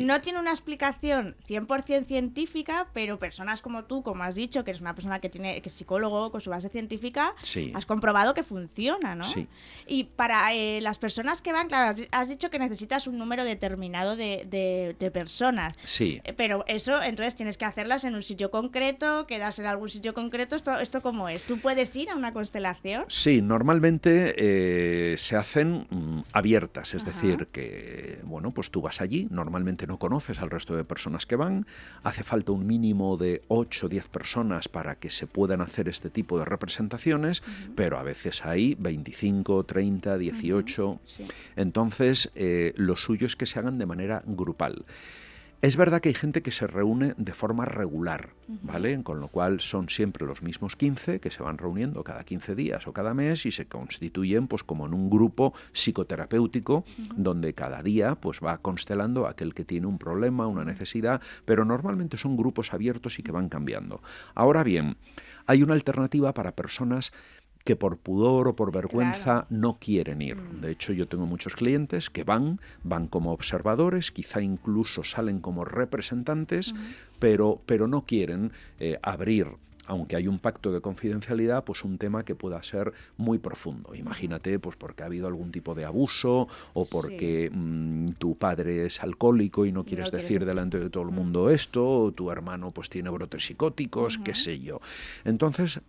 no tiene una explicación 100% científica, pero personas como tú, como has dicho, que eres una persona que es psicólogo con su base científica, has comprobado que funciona, ¿no? Sí. Y para las personas que van, claro, has dicho que necesitas un número determinado de personas. Sí. Pero eso, entonces tienes que hacerlas en un sitio concreto, quedas en algún sitio concreto. ¿Esto cómo es? ¿Tú puedes ir a una constelación? Sí, normalmente se hacen abiertas, es decir, que bueno, pues tú vas allí, normalmente no conoces al resto de personas que van, hace falta un mínimo de 8 o 10 personas para que se puedan hacer este tipo de representaciones, pero a veces hay 25, 30, 18. Entonces, lo suyo es que se hagan de manera grupal. Es verdad que hay gente que se reúne de forma regular, ¿vale? Con lo cual son siempre los mismos 15 que se van reuniendo cada 15 días o cada mes y se constituyen pues como en un grupo psicoterapéutico donde cada día pues va constelando a aquel que tiene un problema, una necesidad, pero normalmente son grupos abiertos y que van cambiando. Ahora bien, hay una alternativa para personas que por pudor o por vergüenza no quieren ir. De hecho, yo tengo muchos clientes que van como observadores, quizá incluso salen como representantes, pero no quieren abrir, aunque hay un pacto de confidencialidad, pues un tema que pueda ser muy profundo. Imagínate, pues porque ha habido algún tipo de abuso o porque tu padre es alcohólico y no quieres decir delante de todo el mundo esto, o tu hermano pues tiene brotes psicóticos, qué sé yo. Entonces,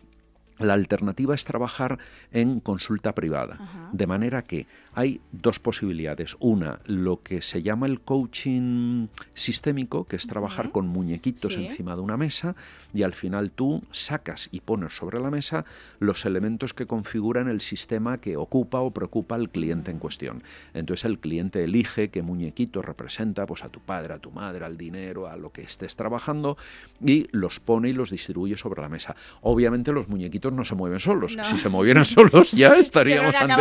la alternativa es trabajar en consulta privada, de manera que hay dos posibilidades. Una, lo que se llama el coaching sistémico, que es trabajar con muñequitos encima de una mesa y al final tú sacas y pones sobre la mesa los elementos que configuran el sistema que ocupa o preocupa al cliente en cuestión. Entonces el cliente elige qué muñequito representa pues a tu padre, a tu madre, al dinero, a lo que estés trabajando y los pone y los distribuye sobre la mesa. Obviamente los muñequitos no se mueven solos. No. Si se movieran solos ya estaríamos ante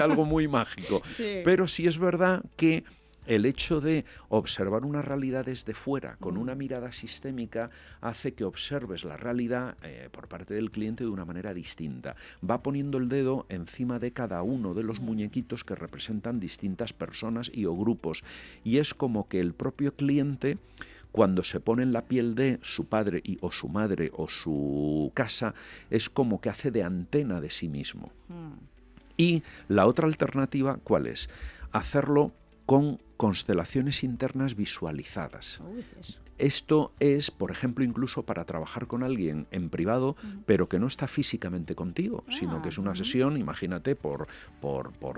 algo muy mágico. Pero sí es verdad que el hecho de observar una realidad desde fuera, con una mirada sistémica, hace que observes la realidad por parte del cliente de una manera distinta. Va poniendo el dedo encima de cada uno de los muñequitos que representan distintas personas y o grupos. Y es como que el propio cliente, cuando se pone en la piel de su padre o su madre o su casa, es como que hace de antena de sí mismo. Y la otra alternativa, ¿cuál es? Hacerlo con constelaciones internas visualizadas. Esto es, por ejemplo, incluso para trabajar con alguien en privado, pero que no está físicamente contigo, sino que es una sesión, imagínate, por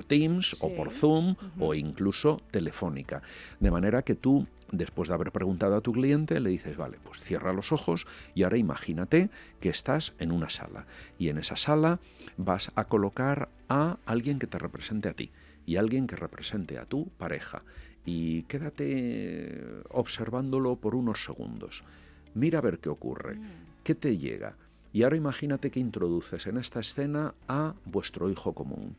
Teams o por Zoom o incluso telefónica. De manera que tú, después de haber preguntado a tu cliente, le dices, vale, pues cierra los ojos y ahora imagínate que estás en una sala y en esa sala vas a colocar a alguien que te represente a ti y alguien que represente a tu pareja. Y quédate observándolo por unos segundos. Mira a ver qué ocurre, qué te llega. Y ahora imagínate que introduces en esta escena a vuestro hijo común.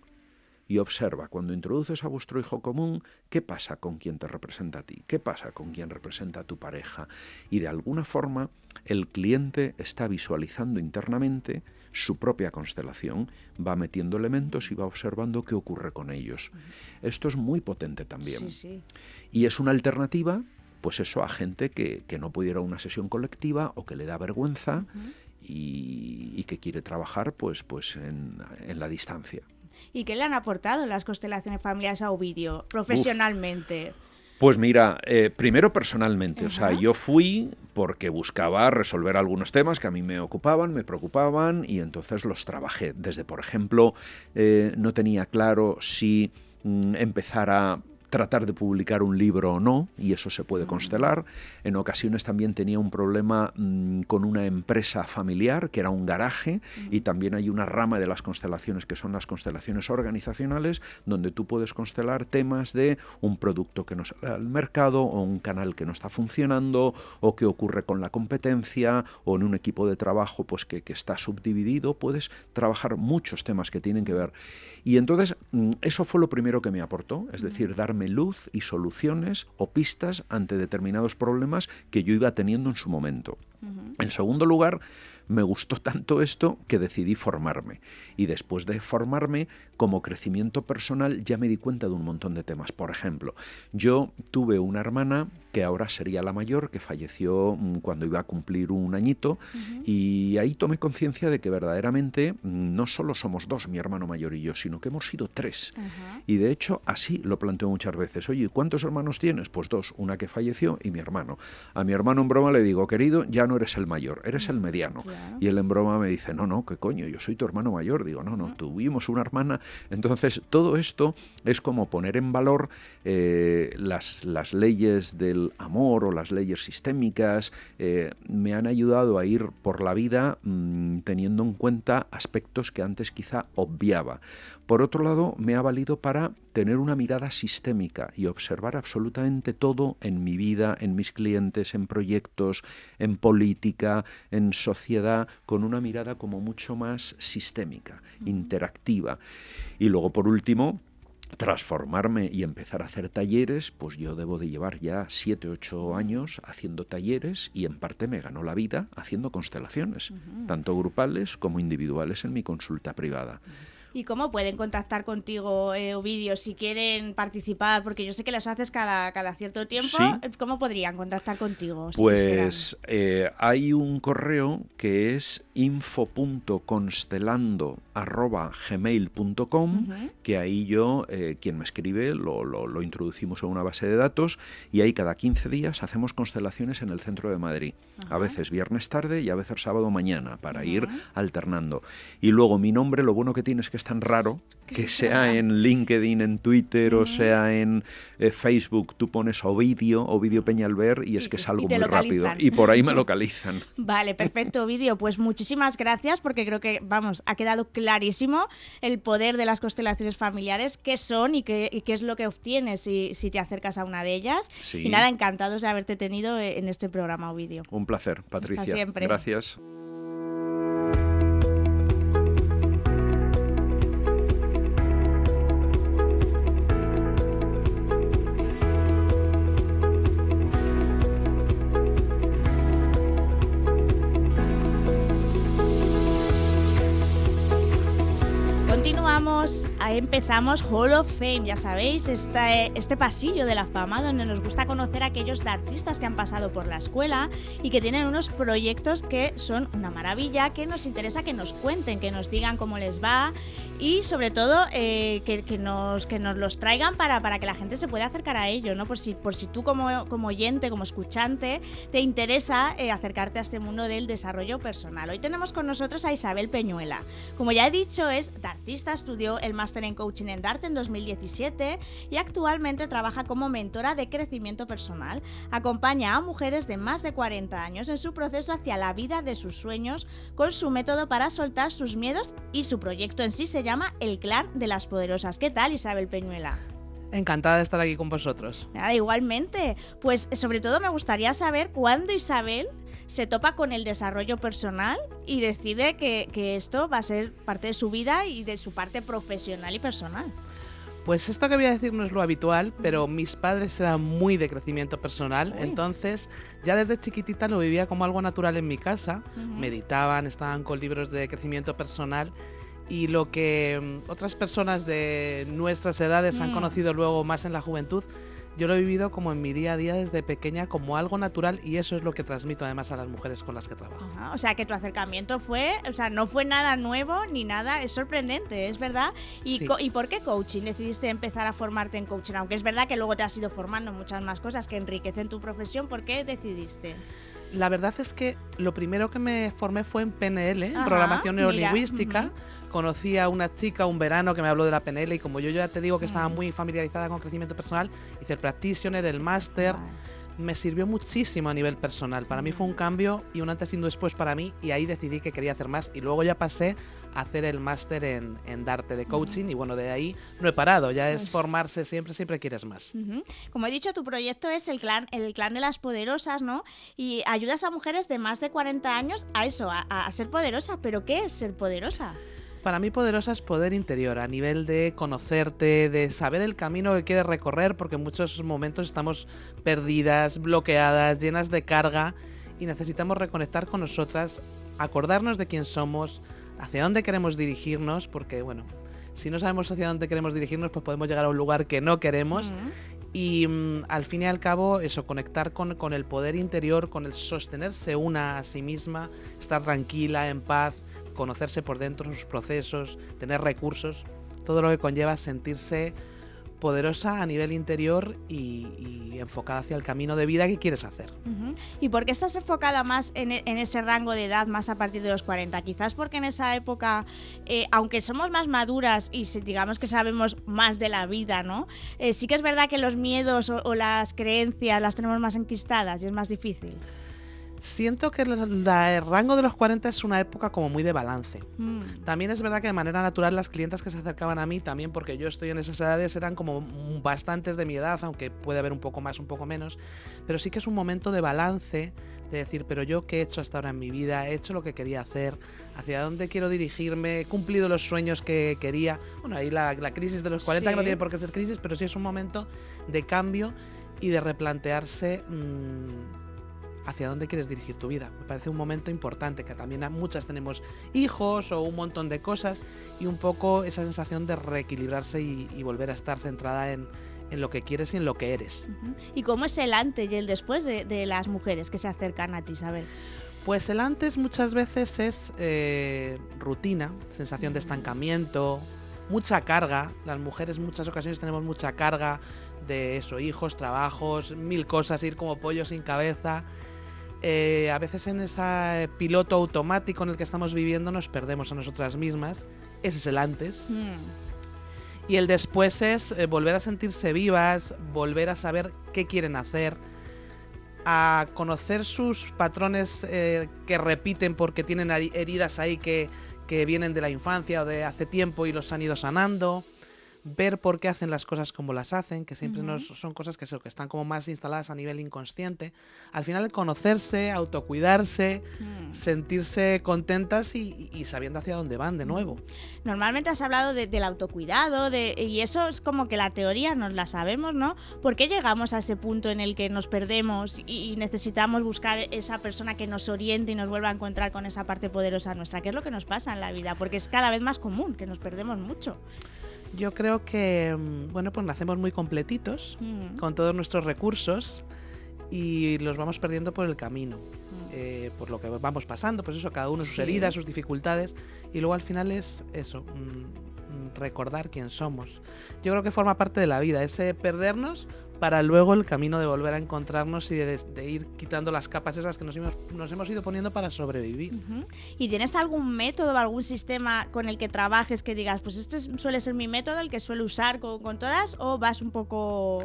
Y observa, cuando introduces a vuestro hijo común, ¿qué pasa con quien te representa a ti? ¿Qué pasa con quien representa a tu pareja? Y de alguna forma, el cliente está visualizando internamente su propia constelación, va metiendo elementos y va observando qué ocurre con ellos. Esto es muy potente también. Y es una alternativa, pues eso, a gente que no puede ir a una sesión colectiva o que le da vergüenza y que quiere trabajar pues en la distancia. ¿Y qué le han aportado las constelaciones familiares a Ovidio profesionalmente? Pues mira, primero personalmente, o sea, yo fui porque buscaba resolver algunos temas que a mí me ocupaban, me preocupaban y entonces los trabajé. Desde, por ejemplo, no tenía claro si empezar a tratar de publicar un libro o no, y eso se puede constelar. En ocasiones también tenía un problema con una empresa familiar, que era un garaje, y también hay una rama de las constelaciones que son las constelaciones organizacionales, donde tú puedes constelar temas de un producto que no sale al mercado, o un canal que no está funcionando, o qué ocurre con la competencia, o en un equipo de trabajo pues que está subdividido. Puedes trabajar muchos temas que tienen que ver. Y entonces eso fue lo primero que me aportó, es decir, darme luz y soluciones o pistas ante determinados problemas que yo iba teniendo en su momento. En segundo lugar, me gustó tanto esto que decidí formarme. Y después de formarme, como crecimiento personal, ya me di cuenta de un montón de temas. Por ejemplo, yo tuve una hermana que ahora sería la mayor, que falleció cuando iba a cumplir un añito, y ahí tomé conciencia de que verdaderamente no solo somos dos, mi hermano mayor y yo, sino que hemos sido tres. Y de hecho, así lo planteo muchas veces. Oye, ¿cuántos hermanos tienes? Pues dos, una que falleció y mi hermano. A mi hermano en broma le digo, querido, ya no eres el mayor, eres el mediano. Y él en broma me dice, no, ¿qué coño? Yo soy tu hermano mayor. Digo, no, tuvimos una hermana. Entonces, todo esto es como poner en valor las leyes del amor o las leyes sistémicas. Me han ayudado a ir por la vida teniendo en cuenta aspectos que antes quizá obviaba. Por otro lado, me ha valido para tener una mirada sistémica y observar absolutamente todo en mi vida, en mis clientes, en proyectos, en política, en sociedad, con una mirada como mucho más sistémica, interactiva. Y luego, por último, transformarme y empezar a hacer talleres, pues yo debo de llevar ya 7, 8 años haciendo talleres, y en parte me ganó la vida haciendo constelaciones, tanto grupales como individuales en mi consulta privada. ¿Y cómo pueden contactar contigo, Ovidio, si quieren participar? Porque yo sé que los haces cada cierto tiempo. Sí. ¿Cómo podrían contactar contigo? Pues hay un correo que es info.constelando@gmail.com, que ahí yo, quien me escribe, lo introducimos en una base de datos, y ahí cada 15 días hacemos constelaciones en el centro de Madrid. A veces viernes tarde y a veces sábado mañana, para ir alternando. Y luego mi nombre, lo bueno que tiene es que es tan raro que sea en LinkedIn, en Twitter o sea en Facebook, tú pones Ovidio Peñalver y es que es algo muy rápido. Y por ahí me localizan. Vale, perfecto, Ovidio. Pues muchísimas gracias, porque creo que, ha quedado clarísimo el poder de las constelaciones familiares, qué son y qué es lo que obtienes si te acercas a una de ellas. Sí. Y nada, encantados de haberte tenido en este programa, Ovidio. Un placer, Patricia. Hasta siempre. Gracias. Empezamos Hall of Fame, ya sabéis, este pasillo de la fama donde nos gusta conocer a aquellos artistas que han pasado por la escuela y que tienen unos proyectos que son una maravilla, que nos interesa que nos cuenten, que nos digan cómo les va, y sobre todo que nos los traigan para que la gente se pueda acercar a ellos, ¿no? Por si tú como oyente, como escuchante, te interesa acercarte a este mundo del desarrollo personal. Hoy tenemos con nosotros a Isabel Peñuela. Como ya he dicho, es artista, estudió el máster en coaching en Darte en 2017 y actualmente trabaja como mentora de crecimiento personal. Acompaña a mujeres de más de 40 años en su proceso hacia la vida de sus sueños con su método para soltar sus miedos, y su proyecto en sí se llama El Clan de las Poderosas. ¿Qué tal, Isabel Peñuela? Encantada de estar aquí con vosotros. Nada, igualmente. Pues sobre todo me gustaría saber cuándo Isabel se topa con el desarrollo personal y decide que esto va a ser parte de su vida y de su parte profesional y personal. Pues esto que voy a decir no es lo habitual, pero mis padres eran muy de crecimiento personal. Entonces ya desde chiquitita lo vivía como algo natural en mi casa. Meditaban, estaban con libros de crecimiento personal, y lo que otras personas de nuestras edades han conocido luego más en la juventud, yo lo he vivido como en mi día a día desde pequeña, como algo natural, y eso es lo que transmito además a las mujeres con las que trabajo. O sea, que tu acercamiento no fue nada nuevo ni nada, es sorprendente, es verdad. ¿Y, sí. ¿Y por qué coaching? Decidiste empezar a formarte en coaching, aunque es verdad que luego te has ido formando en muchas más cosas que enriquecen tu profesión. ¿Por qué decidiste? La verdad es que lo primero que me formé fue en PNL, en programación neurolingüística. Conocí a una chica un verano que me habló de la PNL y como yo ya te digo que estaba muy familiarizada con crecimiento personal, hice el practitioner, el máster. Me sirvió muchísimo a nivel personal. Para mí fue un cambio y un antes y un después para mí, y ahí decidí que quería hacer más y luego ya pasé a hacer el máster en Darte de coaching y bueno, de ahí no he parado, ya es formarse siempre quieres más. Como he dicho, tu proyecto es el clan de las poderosas, ¿no? Y ayudas a mujeres de más de 40 años a eso, a ser poderosa. ¿Pero qué es ser poderosa? Para mí poderosa es poder interior, a nivel de conocerte, de saber el camino que quieres recorrer, porque en muchos momentos estamos perdidas, bloqueadas, llenas de carga y necesitamos reconectar con nosotras, acordarnos de quién somos, hacia dónde queremos dirigirnos, porque bueno, si no sabemos hacia dónde queremos dirigirnos, pues podemos llegar a un lugar que no queremos. Y al fin y al cabo, eso, conectar con el poder interior, con el sostenerse una a sí misma, estar tranquila, en paz, conocerse por dentro, sus procesos, tener recursos, todo lo que conlleva sentirse poderosa a nivel interior y enfocada hacia el camino de vida que quieres hacer. ¿Y por qué estás enfocada más en ese rango de edad, más a partir de los 40? Quizás porque en esa época, aunque somos más maduras y digamos que sabemos más de la vida, ¿no? Sí que es verdad que los miedos o las creencias las tenemos más enquistadas y es más difícil. Siento que el rango de los 40 es una época como muy de balance. También es verdad que de manera natural las clientas que se acercaban a mí, también porque yo estoy en esas edades, eran como bastantes de mi edad, aunque puede haber un poco más, un poco menos, pero sí que es un momento de balance, de decir, pero yo qué he hecho hasta ahora en mi vida, he hecho lo que quería hacer, hacia dónde quiero dirigirme, he cumplido los sueños que quería. Bueno, ahí la crisis de los 40, que no tiene por qué ser crisis, pero sí es un momento de cambio y de replantearse hacia dónde quieres dirigir tu vida. Me parece un momento importante, que también muchas tenemos hijos o un montón de cosas, y un poco esa sensación de reequilibrarse y volver a estar centrada en lo que quieres y en lo que eres. ¿Y cómo es el antes y el después de las mujeres que se acercan a ti, Isabel? Pues el antes muchas veces es rutina, sensación de estancamiento, mucha carga. Las mujeres en muchas ocasiones tenemos mucha carga de eso, hijos, trabajos, 1000 cosas, ir como pollo sin cabeza. A veces en ese piloto automático en el que estamos viviendo nos perdemos a nosotras mismas. Ese es el antes. Y el después es volver a sentirse vivas, volver a saber qué quieren hacer, a conocer sus patrones que repiten porque tienen heridas ahí que vienen de la infancia o de hace tiempo y los han ido sanando. Ver por qué hacen las cosas como las hacen, que siempre son cosas que están como más instaladas a nivel inconsciente. Al final, conocerse, autocuidarse, sentirse contentas y sabiendo hacia dónde van de nuevo. Normalmente has hablado del autocuidado, y eso es como que la teoría nos la sabemos, ¿no? ¿Por qué llegamos a ese punto en el que nos perdemos y necesitamos buscar esa persona que nos oriente y nos vuelva a encontrar con esa parte poderosa nuestra? ¿Qué es lo que nos pasa en la vida? Porque es cada vez más común, que nos perdemos mucho. Yo creo que, bueno, pues nacemos muy completitos, con todos nuestros recursos, y los vamos perdiendo por el camino, por lo que vamos pasando, pues eso, cada uno sus heridas, sus dificultades, y luego al final es eso, recordar quién somos. Yo creo que forma parte de la vida, ese perdernos para luego el camino de volver a encontrarnos y de ir quitando las capas esas que nos hemos ido poniendo para sobrevivir. ¿Y tienes algún método o algún sistema con el que trabajes que digas, pues este suele ser mi método, el que suelo usar con todas, o vas un poco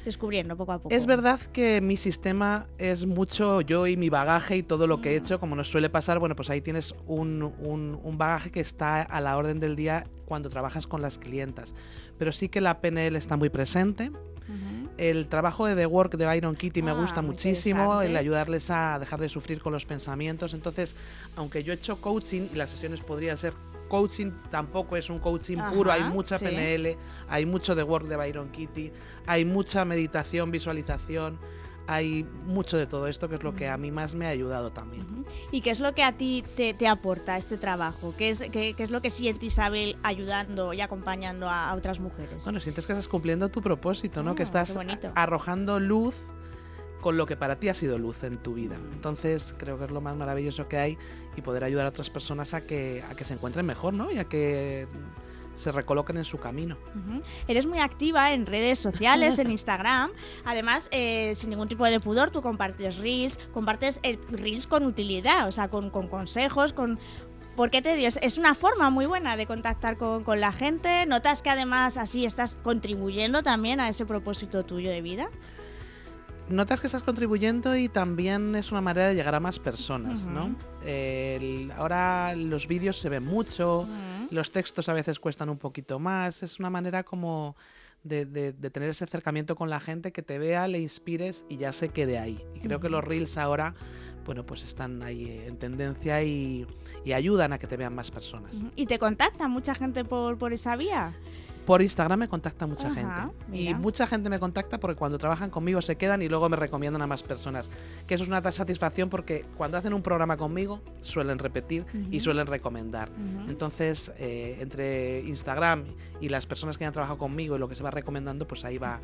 descubriendo poco a poco? Es verdad que mi sistema es mucho yo y mi bagaje y todo lo que he hecho, como nos suele pasar. Bueno, pues ahí tienes un bagaje que está a la orden del día cuando trabajas con las clientas, pero sí que la PNL está muy presente. El trabajo de The Work de Byron Katie me gusta muchísimo, el ayudarles a dejar de sufrir con los pensamientos. Entonces, aunque yo he hecho coaching y las sesiones podrían ser coaching, tampoco es un coaching puro, hay mucha PNL, hay mucho The Work de Byron Katie, hay mucha meditación, visualización, hay mucho de todo esto, que es lo que a mí más me ha ayudado también. ¿Y qué es lo que a ti te aporta este trabajo? ¿Qué es lo que siente Isabel ayudando y acompañando a otras mujeres? Bueno, sientes que estás cumpliendo tu propósito, ¿no? Que estás arrojando luz con lo que para ti ha sido luz en tu vida. Entonces creo que es lo más maravilloso que hay, y poder ayudar a otras personas a que se encuentren mejor, ¿no? Y a que se recoloquen en su camino. Eres muy activa en redes sociales, en Instagram. Además, sin ningún tipo de pudor, tú compartes reels con utilidad, o sea, con consejos, ¿Por qué te digo? Es una forma muy buena de contactar con la gente. ¿Notas que además así estás contribuyendo también a ese propósito tuyo de vida? Notas que estás contribuyendo y también es una manera de llegar a más personas, ¿no? Ahora los vídeos se ven mucho, los textos a veces cuestan un poquito más. Es una manera como de tener ese acercamiento con la gente, que te vea, le inspires y ya se quede ahí. Y creo que los reels ahora, bueno, pues están ahí en tendencia y ayudan a que te vean más personas. ¿Y te contacta mucha gente por esa vía? Por Instagram me contacta mucha gente. Mira. Y mucha gente me contacta porque cuando trabajan conmigo se quedan y luego me recomiendan a más personas. Que eso es una satisfacción porque cuando hacen un programa conmigo suelen repetir y suelen recomendar. Entonces, entre Instagram y las personas que han trabajado conmigo y lo que se va recomendando, pues ahí va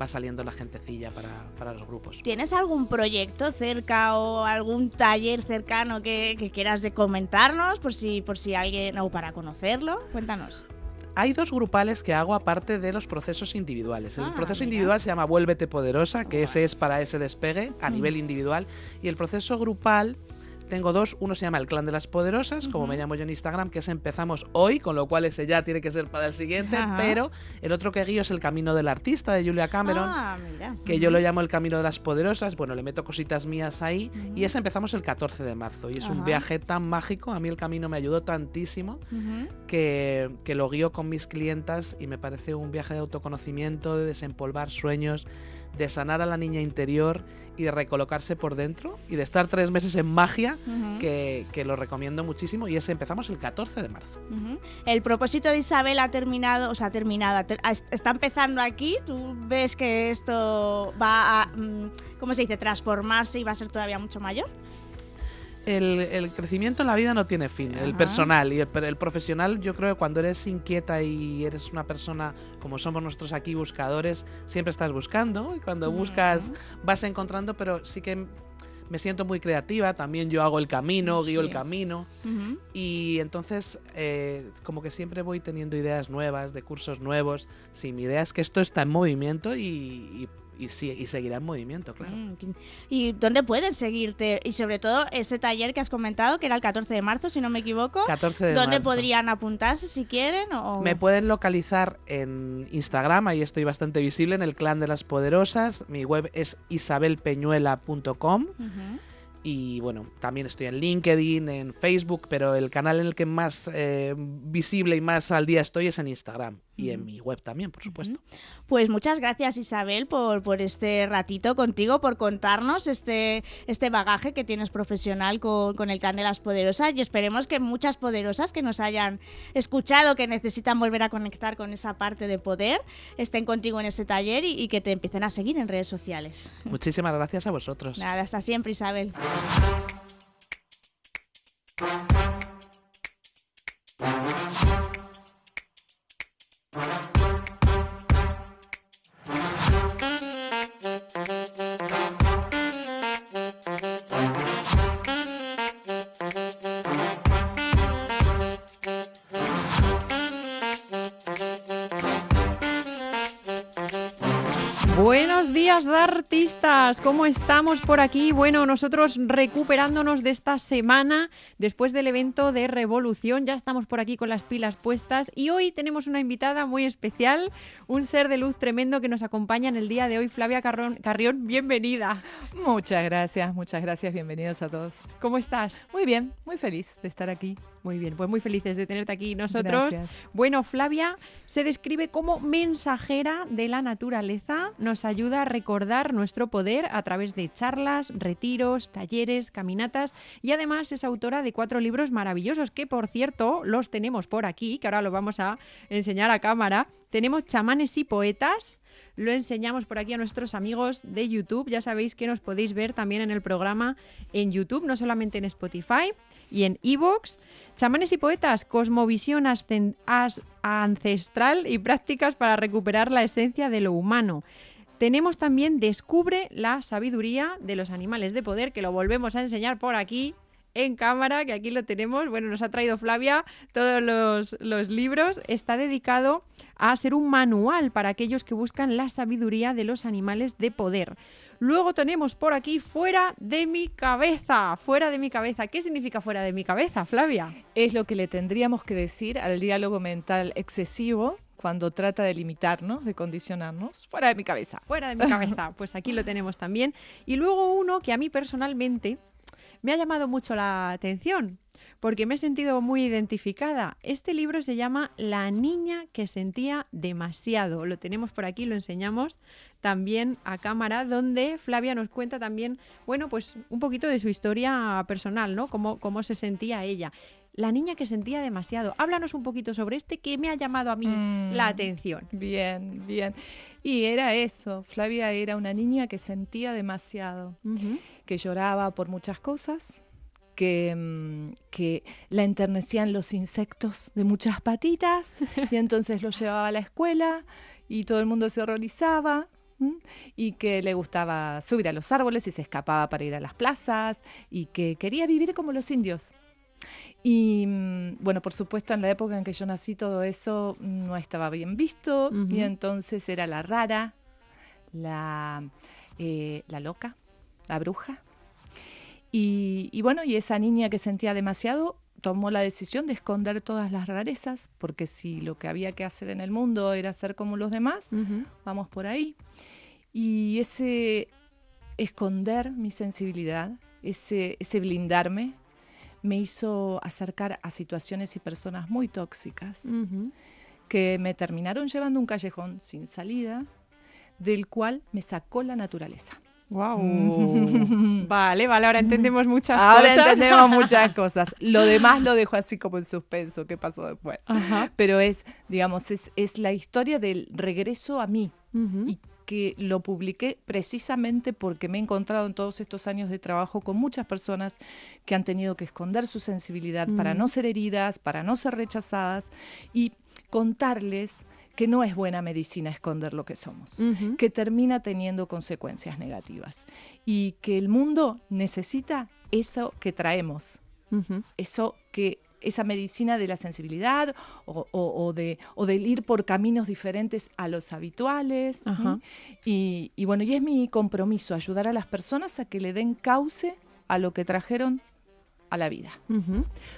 saliendo la gentecilla para los grupos. ¿Tienes algún proyecto cerca o algún taller cercano que quieras de comentarnos por si alguien, o para conocerlo? Cuéntanos. Hay 2 grupales que hago aparte de los procesos individuales. El proceso individual se llama Vuélvete Poderosa, que ese es para ese despegue a nivel individual. Y el proceso grupal tengo 2. Uno se llama El Clan de las Poderosas, como me llamo yo en Instagram, que ese empezamos hoy, con lo cual ese ya tiene que ser para el siguiente. Pero el otro que guío es El Camino del Artista, de Julia Cameron, que yo lo llamo El Camino de las Poderosas. Bueno, le meto cositas mías ahí. Y ese empezamos el 14 de marzo. Y es un viaje tan mágico. A mí el camino me ayudó tantísimo que lo guío con mis clientas y me parece un viaje de autoconocimiento, de desempolvar sueños, de sanar a la niña interior y de recolocarse por dentro y de estar 3 meses en magia, que lo recomiendo muchísimo. Y ese empezamos el 14 de marzo. El propósito de Isabel está empezando aquí. ¿Tú ves que esto va a, ¿cómo se dice?, transformarse y va a ser todavía mucho mayor? El crecimiento en la vida no tiene fin, el personal y el profesional. Yo creo que cuando eres inquieta y eres una persona como somos nosotros aquí, buscadores, siempre estás buscando y cuando buscas vas encontrando, pero sí que me siento muy creativa, también yo hago el camino, guío el camino y entonces como que siempre voy teniendo ideas nuevas, de cursos nuevos. Sí, mi idea es que esto está en movimiento y seguirá en movimiento, claro. ¿Y dónde pueden seguirte? Y sobre todo ese taller que has comentado, que era el 14 de marzo, si no me equivoco. 14 de ¿Dónde marzo. podrían apuntarse si quieren? Me pueden localizar en Instagram, ahí estoy bastante visible, en El Clan de las Poderosas. Mi web es isabelpeñuela.com. Y bueno, también estoy en LinkedIn, en Facebook, pero el canal en el que más visible y más al día estoy es en Instagram. Y en mi web también, por supuesto. Pues muchas gracias, Isabel, por este ratito contigo, por contarnos este bagaje que tienes profesional con el Clan de las Poderosas, y esperemos que muchas poderosas que nos hayan escuchado, que necesitan volver a conectar con esa parte de poder, estén contigo en ese taller y que te empiecen a seguir en redes sociales. Muchísimas gracias a vosotros. Nada, hasta siempre, Isabel. Buenos días, artistas, ¿cómo estamos por aquí? Bueno, nosotros recuperándonos de esta semana después del evento de Revolución, ya estamos por aquí con las pilas puestas y hoy tenemos una invitada muy especial, un ser de luz tremendo que nos acompaña en el día de hoy. Flavia Carrión, bienvenida. Muchas gracias, bienvenidos a todos. ¿Cómo estás? Muy bien, muy feliz de estar aquí. Muy bien, pues muy felices de tenerte aquí nosotros. Gracias. Bueno, Flavia se describe como mensajera de la naturaleza, nos ayuda a recordar nuestro poder a través de charlas, retiros, talleres, caminatas y además es autora de 4 libros maravillosos que, por cierto, los tenemos por aquí, que ahora los vamos a enseñar a cámara. Tenemos Chamanes y Poetas. Lo enseñamos por aquí a nuestros amigos de YouTube. Ya sabéis que nos podéis ver también en el programa en YouTube, no solamente en Spotify y en iVoox. Chamanes y Poetas, cosmovisión ancestral y prácticas para recuperar la esencia de lo humano. Tenemos también Descubre la sabiduría de los animales de poder, que lo volvemos a enseñar por aquí. en cámara, que aquí lo tenemos. Bueno, nos ha traído Flavia todos los libros. Está dedicado a ser un manual para aquellos que buscan la sabiduría de los animales de poder. Luego tenemos por aquí Fuera de mi cabeza. Fuera de mi cabeza. ¿Qué significa fuera de mi cabeza, Flavia? Es lo que le tendríamos que decir al diálogo mental excesivo cuando trata de limitarnos, de condicionarnos. Fuera de mi cabeza. Fuera de mi cabeza. Pues aquí lo tenemos también. Y luego uno que a mí personalmente me ha llamado mucho la atención, porque me he sentido muy identificada. Este libro se llama La niña que sentía demasiado. Lo tenemos por aquí, lo enseñamos también a cámara, donde Flavia nos cuenta también, bueno, pues un poquito de su historia personal, ¿no? Cómo se sentía ella. La niña que sentía demasiado. Háblanos un poquito sobre este que me ha llamado a mí la atención. Bien, bien. Y era eso, Flavia era una niña que sentía demasiado, que lloraba por muchas cosas, que la enternecían los insectos de muchas patitas y entonces lo llevaba a la escuela y todo el mundo se horrorizaba, y que le gustaba subir a los árboles y se escapaba para ir a las plazas y que quería vivir como los indios. Y bueno, por supuesto en la época en que yo nací todo eso no estaba bien visto, y entonces era la rara, la loca, la bruja. Y bueno, y esa niña que sentía demasiado tomó la decisión de esconder todas las rarezas, porque si lo que había que hacer en el mundo era ser como los demás, vamos por ahí. Y ese esconder mi sensibilidad, ese blindarme, me hizo acercar a situaciones y personas muy tóxicas que me terminaron llevando a un callejón sin salida, del cual me sacó la naturaleza. Wow. Vale, ahora entendemos muchas cosas. Ahora entendemos muchas cosas. Lo demás lo dejo así como en suspenso, qué pasó después. Pero es la historia del regreso a mí. Y que lo publiqué precisamente porque me he encontrado en todos estos años de trabajo con muchas personas que han tenido que esconder su sensibilidad para no ser heridas, para no ser rechazadas, y contarles que no es buena medicina esconder lo que somos, que termina teniendo consecuencias negativas y que el mundo necesita eso que traemos, esa medicina de la sensibilidad o del ir por caminos diferentes a los habituales. Y bueno, y es mi compromiso ayudar a las personas a que le den cauce a lo que trajeron a la vida.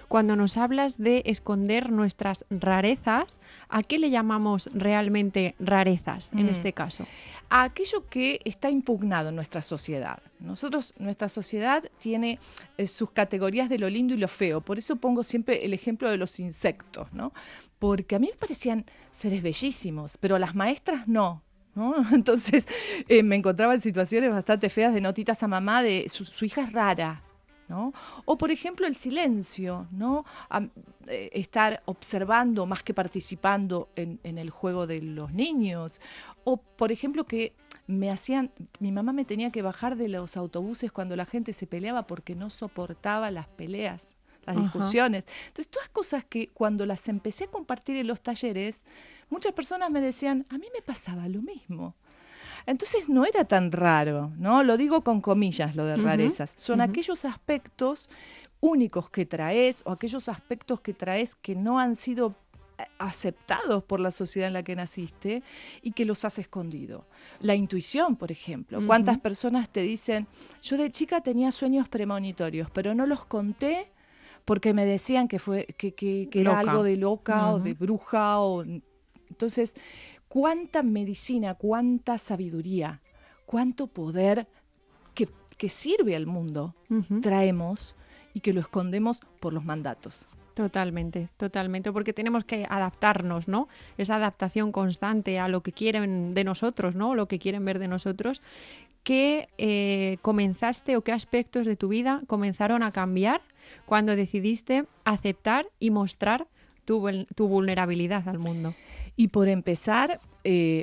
Cuando nos hablas de esconder nuestras rarezas, ¿a qué le llamamos realmente rarezas en este caso? A aquello que está impugnado en nuestra sociedad. Nuestra sociedad tiene sus categorías de lo lindo y lo feo. Por eso pongo siempre el ejemplo de los insectos, ¿no? Porque a mí me parecían seres bellísimos, pero a las maestras no. Entonces me encontraba en situaciones bastante feas de notitas a mamá de su hija es rara, ¿no? O por ejemplo el silencio, ¿no? Estar observando más que participando en el juego de los niños. O por ejemplo que mi mamá me tenía que bajar de los autobuses cuando la gente se peleaba porque no soportaba las peleas, las discusiones. Entonces todas cosas que cuando las empecé a compartir en los talleres, muchas personas me decían, a mí me pasaba lo mismo. Entonces no era tan raro, ¿no? Lo digo con comillas, lo de rarezas. Son aquellos aspectos únicos que traes o aquellos aspectos que traes que no han sido aceptados por la sociedad en la que naciste y que los has escondido. La intuición, por ejemplo. ¿Cuántas personas te dicen, yo de chica tenía sueños premonitorios, pero no los conté porque me decían que era algo de loca o de bruja? Entonces, cuánta medicina, cuánta sabiduría, cuánto poder que sirve al mundo traemos y que lo escondemos por los mandatos. Totalmente, porque tenemos que adaptarnos, ¿no? Esa adaptación constante a lo que quieren de nosotros, ¿no? Lo que quieren ver de nosotros. ¿Qué comenzaste o qué aspectos de tu vida comenzaron a cambiar cuando decidiste aceptar y mostrar tu vulnerabilidad al mundo? Y por empezar,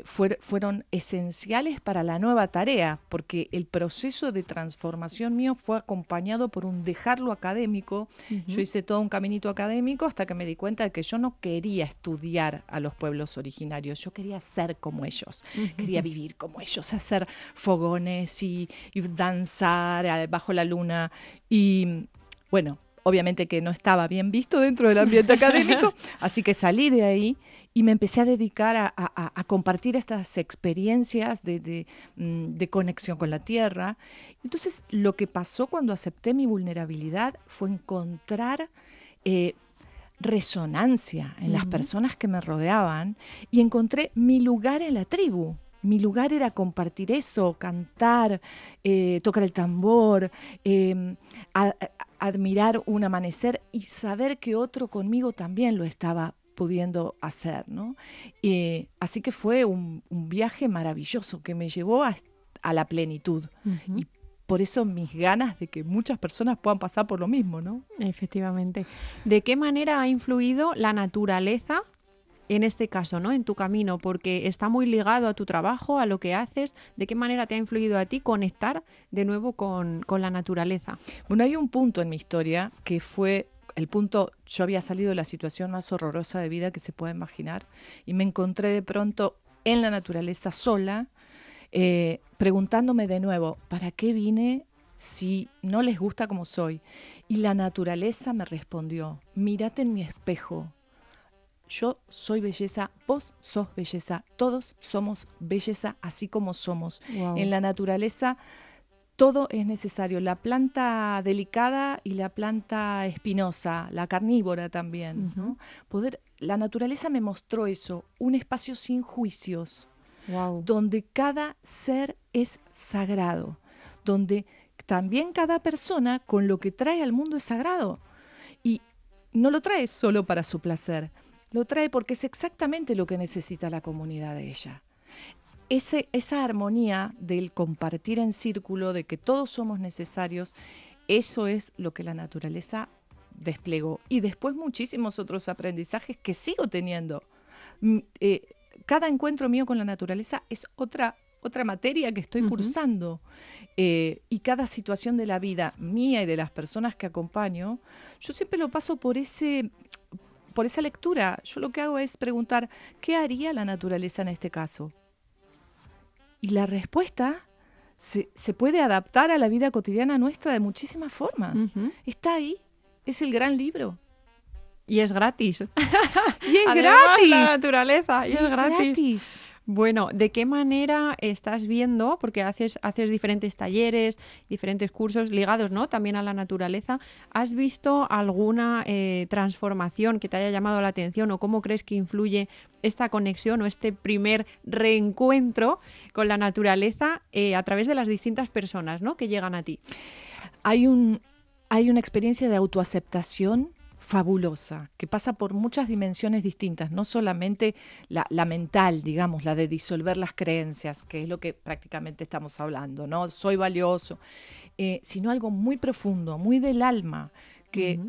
fueron esenciales para la nueva tarea, porque el proceso de transformación mío fue acompañado por un dejar lo académico. Yo hice todo un caminito académico hasta que me di cuenta de que yo no quería estudiar a los pueblos originarios, yo quería ser como ellos, quería vivir como ellos, hacer fogones y danzar bajo la luna. Y bueno, obviamente que no estaba bien visto dentro del ambiente académico, así que salí de ahí y me empecé a dedicar a compartir estas experiencias de conexión con la tierra. Entonces, lo que pasó cuando acepté mi vulnerabilidad fue encontrar resonancia en las personas que me rodeaban y encontré mi lugar en la tribu. Mi lugar era compartir eso, cantar, tocar el tambor, admirar un amanecer y saber que otro conmigo también lo estaba pudiendo hacer, ¿no? Así que fue un viaje maravilloso que me llevó a la plenitud. Y por eso mis ganas de que muchas personas puedan pasar por lo mismo, ¿no? Efectivamente. ¿De qué manera ha influido la naturaleza en este caso, ¿no? En tu camino, porque está muy ligado a tu trabajo, a lo que haces? ¿De qué manera te ha influido a ti conectar de nuevo con la naturaleza? Bueno, hay un punto en mi historia que fue el punto, yo había salido de la situación más horrorosa de vida que se puede imaginar y me encontré de pronto en la naturaleza sola, preguntándome de nuevo, ¿para qué vine si no les gusta como soy? Y la naturaleza me respondió, mírate en mi espejo. Yo soy belleza, vos sos belleza, todos somos belleza así como somos. Wow. En la naturaleza todo es necesario, la planta delicada y la planta espinosa, la carnívora también, ¿no? La naturaleza me mostró eso, un espacio sin juicios, donde cada ser es sagrado, donde también cada persona con lo que trae al mundo es sagrado. Y no lo trae solo para su placer, lo trae porque es exactamente lo que necesita la comunidad de ella. Esa armonía del compartir en círculo, de que todos somos necesarios, eso es lo que la naturaleza desplegó. Y después muchísimos otros aprendizajes que sigo teniendo. Cada encuentro mío con la naturaleza es otra materia que estoy cursando. Y cada situación de la vida mía y de las personas que acompaño, yo siempre lo paso por esa lectura. Yo lo que hago es preguntar, ¿qué haría la naturaleza en este caso? Y la respuesta se puede adaptar a la vida cotidiana nuestra de muchísimas formas. Está ahí, es el gran libro. Y es gratis. ¡Y es Además, gratis! La naturaleza, y es gratis. gratis. Bueno, ¿de qué manera estás viendo, porque haces diferentes talleres, diferentes cursos ligados, ¿no?, también a la naturaleza? ¿Has visto alguna transformación que te haya llamado la atención o cómo crees que influye esta conexión o este primer reencuentro con la naturaleza a través de las distintas personas, ¿no?, que llegan a ti? Hay una experiencia de autoaceptación fabulosa, que pasa por muchas dimensiones distintas, no solamente la mental, digamos, la de disolver las creencias, que es lo que prácticamente estamos hablando, ¿no? Soy valioso, sino algo muy profundo, muy del alma, que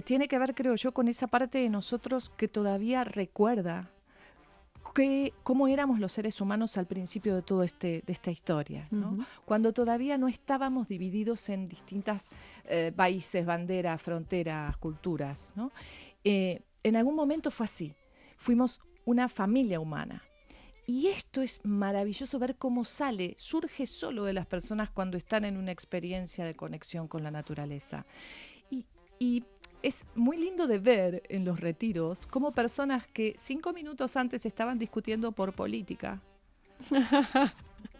tiene que ver, creo yo, con esa parte de nosotros que todavía recuerda cómo éramos los seres humanos al principio de toda esta historia, ¿no? Cuando todavía no estábamos divididos en distintas países, banderas, fronteras, culturas, ¿no? En algún momento fue así. Fuimos una familia humana. Y esto es maravilloso ver cómo surge solo de las personas cuando están en una experiencia de conexión con la naturaleza. Y es muy lindo de ver en los retiros cómo personas que 5 minutos antes estaban discutiendo por política,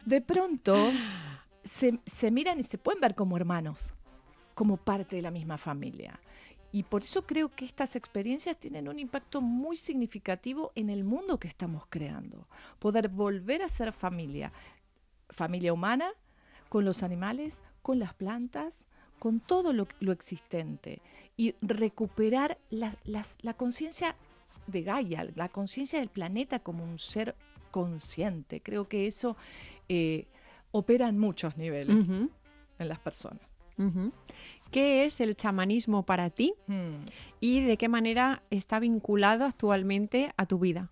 de pronto se miran y se pueden ver como hermanos, como parte de la misma familia. Y por eso creo que estas experiencias tienen un impacto muy significativo en el mundo que estamos creando. Poder volver a ser familia humana, con los animales, con las plantas, con todo lo existente, y recuperar la conciencia de Gaia, la conciencia del planeta como un ser consciente. Creo que eso opera en muchos niveles en las personas. ¿Qué es el chamanismo para ti y de qué manera está vinculado actualmente a tu vida?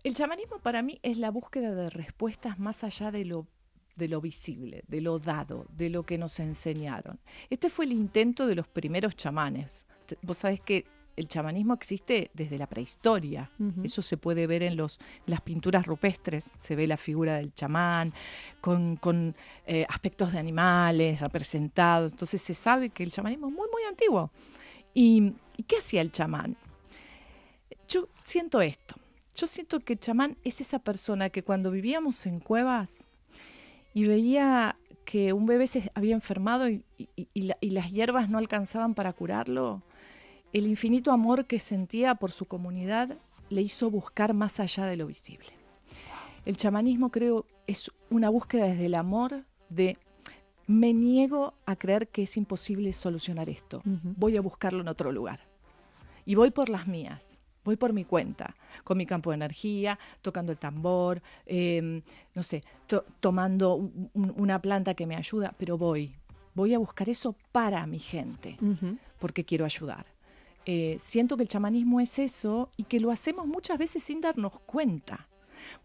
El chamanismo para mí es la búsqueda de respuestas más allá de lo visible, de lo dado, de lo que nos enseñaron. Este fue el intento de los primeros chamanes. Vos sabés que el chamanismo existe desde la prehistoria. Eso se puede ver en las pinturas rupestres. Se ve la figura del chamán con aspectos de animales representados. Entonces se sabe que el chamanismo es muy, muy antiguo. ¿Y qué hacía el chamán? Yo siento esto. Yo siento que el chamán es esa persona que cuando vivíamos en cuevas y veía que un bebé se había enfermado y las hierbas no alcanzaban para curarlo, el infinito amor que sentía por su comunidad le hizo buscar más allá de lo visible. El chamanismo, creo, es una búsqueda desde el amor de me niego a creer que es imposible solucionar esto. Voy a buscarlo en otro lugar. Y voy por las mías. Voy por mi cuenta, con mi campo de energía, tocando el tambor, no sé, tomando una planta que me ayuda, pero voy a buscar eso para mi gente, porque quiero ayudar. Siento que el chamanismo es eso y que lo hacemos muchas veces sin darnos cuenta.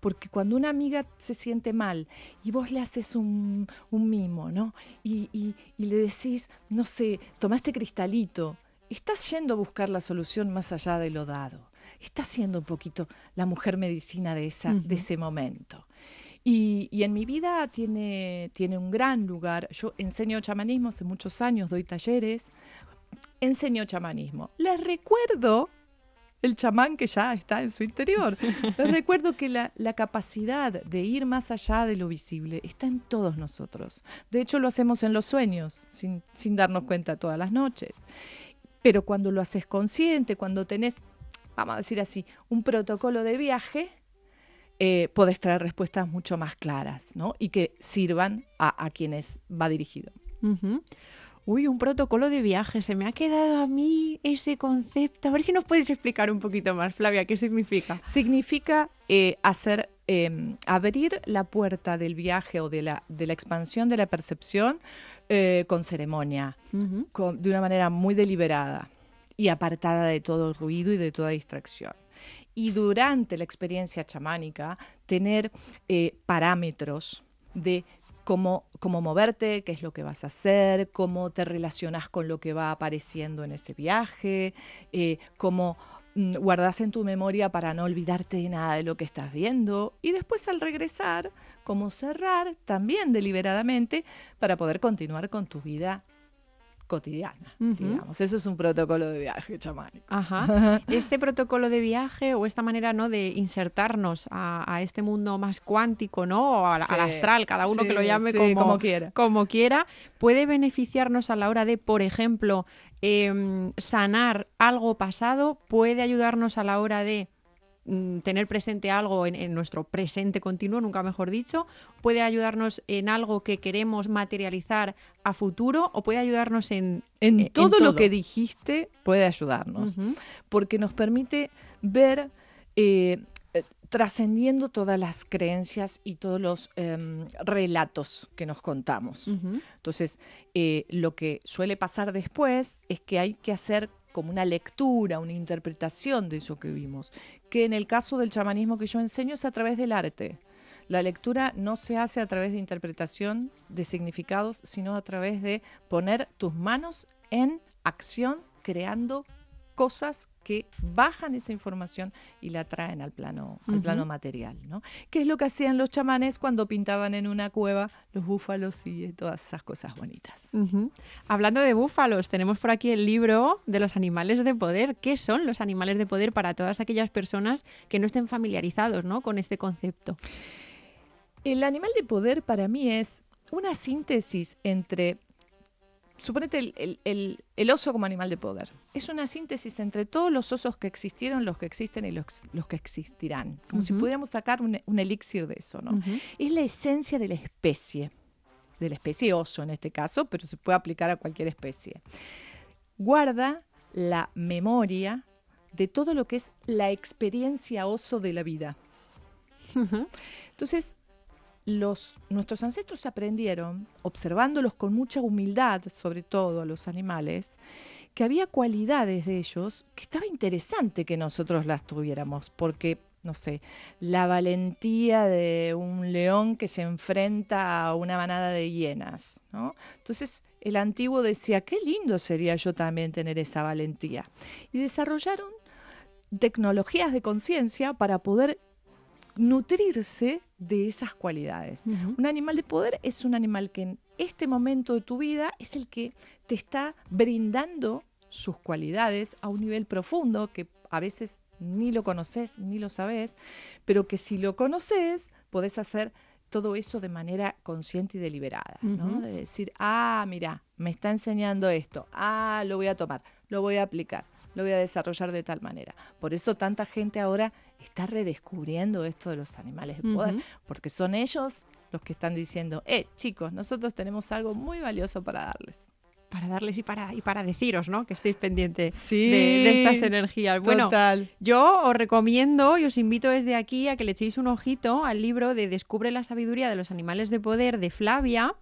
Porque cuando una amiga se siente mal y vos le haces un mimo, ¿no? Y le decís, no sé, tomá este cristalito, estás yendo a buscar la solución más allá de lo dado. Estás siendo un poquito la mujer medicina de ese momento. Y en mi vida tiene un gran lugar. Yo enseño chamanismo hace muchos años, doy talleres, enseño chamanismo. Les recuerdo el chamán que ya está en su interior. Les recuerdo que la capacidad de ir más allá de lo visible está en todos nosotros. De hecho, lo hacemos en los sueños, sin darnos cuenta todas las noches. Pero cuando lo haces consciente, cuando tenés, vamos a decir así, un protocolo de viaje, podés traer respuestas mucho más claras, ¿no? Y que sirvan a quienes va dirigido. Uy, un protocolo de viaje. Se me ha quedado a mí ese concepto. A ver si nos puedes explicar un poquito más, Flavia, ¿qué significa? Significa abrir la puerta del viaje o de la expansión de la percepción con ceremonia, de una manera muy deliberada y apartada de todo ruido y de toda distracción. Y durante la experiencia chamánica, tener parámetros de cómo moverte, qué es lo que vas a hacer, cómo te relacionas con lo que va apareciendo en ese viaje, cómo guardas en tu memoria para no olvidarte de nada de lo que estás viendo, y después al regresar, cómo cerrar también deliberadamente para poder continuar con tu vida cotidiana, digamos. Eso es un protocolo de viaje chamánico. Ajá. Este protocolo de viaje o esta manera, ¿no?, de insertarnos a este mundo más cuántico, ¿no?, o al astral, cada uno que lo llame como quiera, puede beneficiarnos a la hora de, por ejemplo, sanar algo pasado, puede ayudarnos a la hora de tener presente algo en nuestro presente continuo, nunca mejor dicho, puede ayudarnos en algo que queremos materializar a futuro, o puede ayudarnos en todo lo que dijiste, puede ayudarnos, porque nos permite ver trascendiendo todas las creencias y todos los relatos que nos contamos. Entonces, lo que suele pasar después es que hay que hacer como una lectura, una interpretación de eso que vimos, que en el caso del chamanismo que yo enseño es a través del arte. La lectura no se hace a través de interpretación de significados, sino a través de poner tus manos en acción, creando cosas que bajan esa información y la traen al plano material, ¿no? ¿Qué es lo que hacían los chamanes cuando pintaban en una cueva los búfalos y todas esas cosas bonitas? Hablando de búfalos, tenemos por aquí el libro de los animales de poder. ¿Qué son los animales de poder para todas aquellas personas que no estén familiarizados, ¿no?, con este concepto? El animal de poder para mí es una síntesis entre... Suponete el oso como animal de poder. Es una síntesis entre todos los osos que existieron, los que existen y los que existirán. Como si pudiéramos sacar un elixir de eso, ¿no? Es la esencia de la especie oso en este caso, pero se puede aplicar a cualquier especie. Guarda la memoria de todo lo que es la experiencia oso de la vida. Entonces, nuestros ancestros aprendieron, observándolos con mucha humildad, sobre todo a los animales, que había cualidades de ellos que estaba interesante que nosotros las tuviéramos, porque no sé, la valentía de un león que se enfrenta a una manada de hienas, ¿no? Entonces, el antiguo decía, qué lindo sería yo también tener esa valentía. Y desarrollaron tecnologías de conciencia para poder nutrirse de esas cualidades. Un animal de poder es un animal que en este momento de tu vida es el que te está brindando sus cualidades a un nivel profundo que a veces ni lo conoces ni lo sabes, pero que si lo conoces podés hacer todo eso de manera consciente y deliberada, ¿no? De decir, mira, me está enseñando esto, lo voy a tomar, lo voy a aplicar, lo voy a desarrollar de tal manera. Por eso tanta gente ahora está redescubriendo esto de los animales de poder, porque son ellos los que están diciendo, chicos, nosotros tenemos algo muy valioso para darles. Para darles y para deciros, ¿no? Que estéis pendientes de estas energías. Bueno, total. Yo os recomiendo y os invito desde aquí a que le echéis un ojito al libro de Descubre la sabiduría de los animales de poder de Flavia.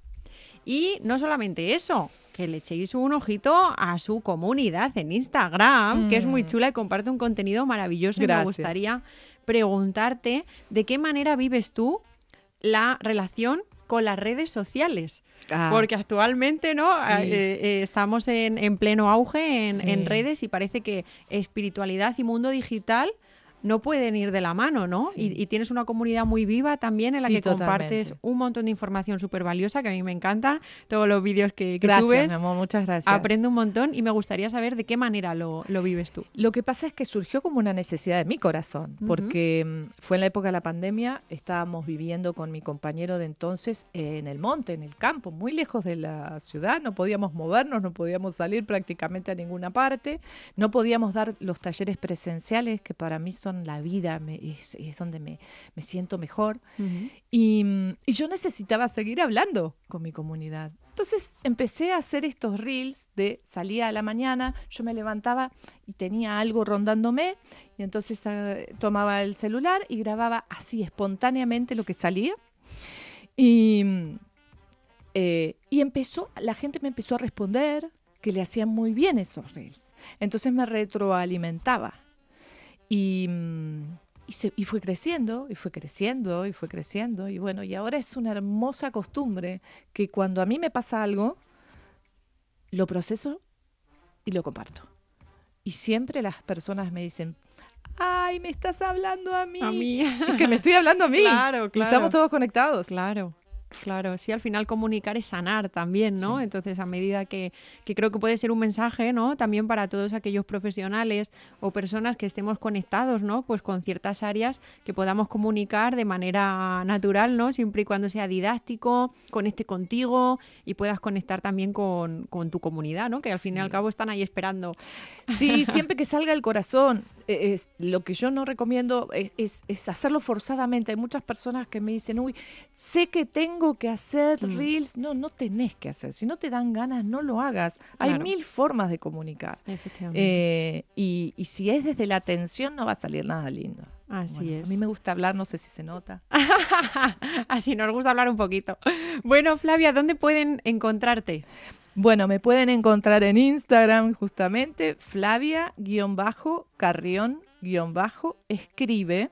Y no solamente eso, que le echéis un ojito a su comunidad en Instagram, que es muy chula y comparte un contenido maravilloso. Gracias. Y me gustaría preguntarte de qué manera vives tú la relación con las redes sociales. Porque actualmente, ¿no? Sí. Estamos en pleno auge en Sí. redes y parece que espiritualidad y mundo digital no pueden ir de la mano, ¿no? Sí. Y tienes una comunidad muy viva también en la Sí, que compartes totalmente. un montón de información súper valiosa, que a mí me encantan, todos los vídeos que Gracias, subes. mi amor, muchas gracias. Aprendo un montón y me gustaría saber de qué manera lo vives tú. Lo que pasa es que surgió como una necesidad de mi corazón, porque fue en la época de la pandemia, estábamos viviendo con mi compañero de entonces en el monte, en el campo, muy lejos de la ciudad, no podíamos movernos, no podíamos salir prácticamente a ninguna parte, no podíamos dar los talleres presenciales, que para mí son la vida, es donde me siento mejor. Y yo necesitaba seguir hablando con mi comunidad. Entonces empecé a hacer estos reels salía a la mañana, yo me levantaba y tenía algo rondándome, y entonces tomaba el celular y grababa así espontáneamente lo que salía. Y la gente me empezó a responder que le hacían muy bien esos reels. Entonces me retroalimentaba. Y fue creciendo, y fue creciendo, y fue creciendo. Y bueno, y ahora es una hermosa costumbre que cuando a mí me pasa algo, lo proceso y lo comparto. Y siempre las personas me dicen, ¡ay, me estás hablando a mí! A mí. Es que me estoy hablando a mí. Claro, Y claro. estamos todos conectados. Claro. Claro, sí, al final comunicar es sanar también, ¿no? Sí. Entonces, a medida que creo que puede ser un mensaje, ¿no? También para todos aquellos profesionales o personas que estemos conectados, ¿no? Pues con ciertas áreas que podamos comunicar de manera natural, ¿no? Siempre y cuando sea didáctico, conecte contigo y puedas conectar también con tu comunidad, ¿no? Que al fin y al cabo están ahí esperando. Sí, siempre que salga el corazón. Lo que yo no recomiendo es hacerlo forzadamente. Hay muchas personas que me dicen, uy, sé que tengo que hacer reels. No tenés que hacer. Si no te dan ganas, no lo hagas. Claro. Hay 1000 formas de comunicar. Efectivamente. Y si es desde la atención, no va a salir nada lindo. Así es. A mí me gusta hablar, no sé si se nota. Así nos gusta hablar un poquito. Bueno, Flavia, ¿dónde pueden encontrarte? Bueno, me pueden encontrar en Instagram justamente, Flavia_Carrión_escribe,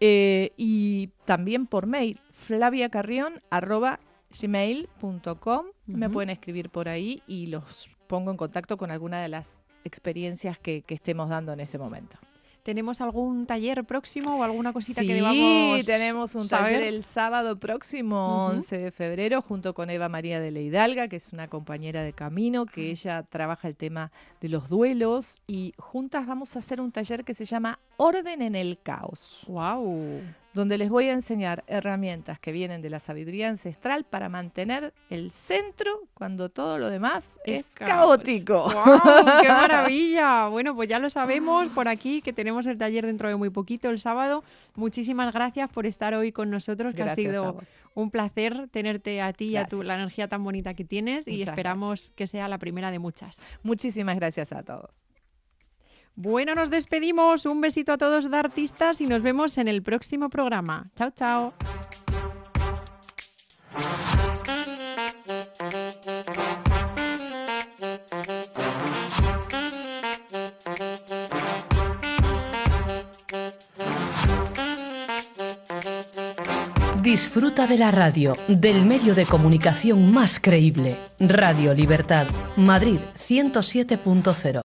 y también por mail, flaviacarrión@gmail.com. Me pueden escribir por ahí y los pongo en contacto con alguna de las experiencias que estemos dando en ese momento. ¿Tenemos algún taller próximo o alguna cosita Sí, que debamos tenemos un saber? taller el sábado próximo, 11 de febrero, junto con Eva María de la Hidalga, que es una compañera de camino, que ella trabaja el tema de los duelos, y juntas vamos a hacer un taller que se llama Orden en el Caos. ¡Wow! Donde les voy a enseñar herramientas que vienen de la sabiduría ancestral para mantener el centro cuando todo lo demás es caótico. ¡Wow! ¡Qué maravilla! Bueno, pues ya lo sabemos por aquí, que tenemos el taller dentro de muy poquito, el sábado. Muchísimas gracias por estar hoy con nosotros, que Gracias ha a sido vos. un placer tenerte a ti y a Gracias. la energía tan bonita que tienes, y Muchas esperamos que sea la primera de muchas. Muchísimas gracias a todos. Bueno, nos despedimos. Un besito a todos de artistas y nos vemos en el próximo programa. Chao, chao. Disfruta de la radio, del medio de comunicación más creíble. Radio Libertad, Madrid 107.0.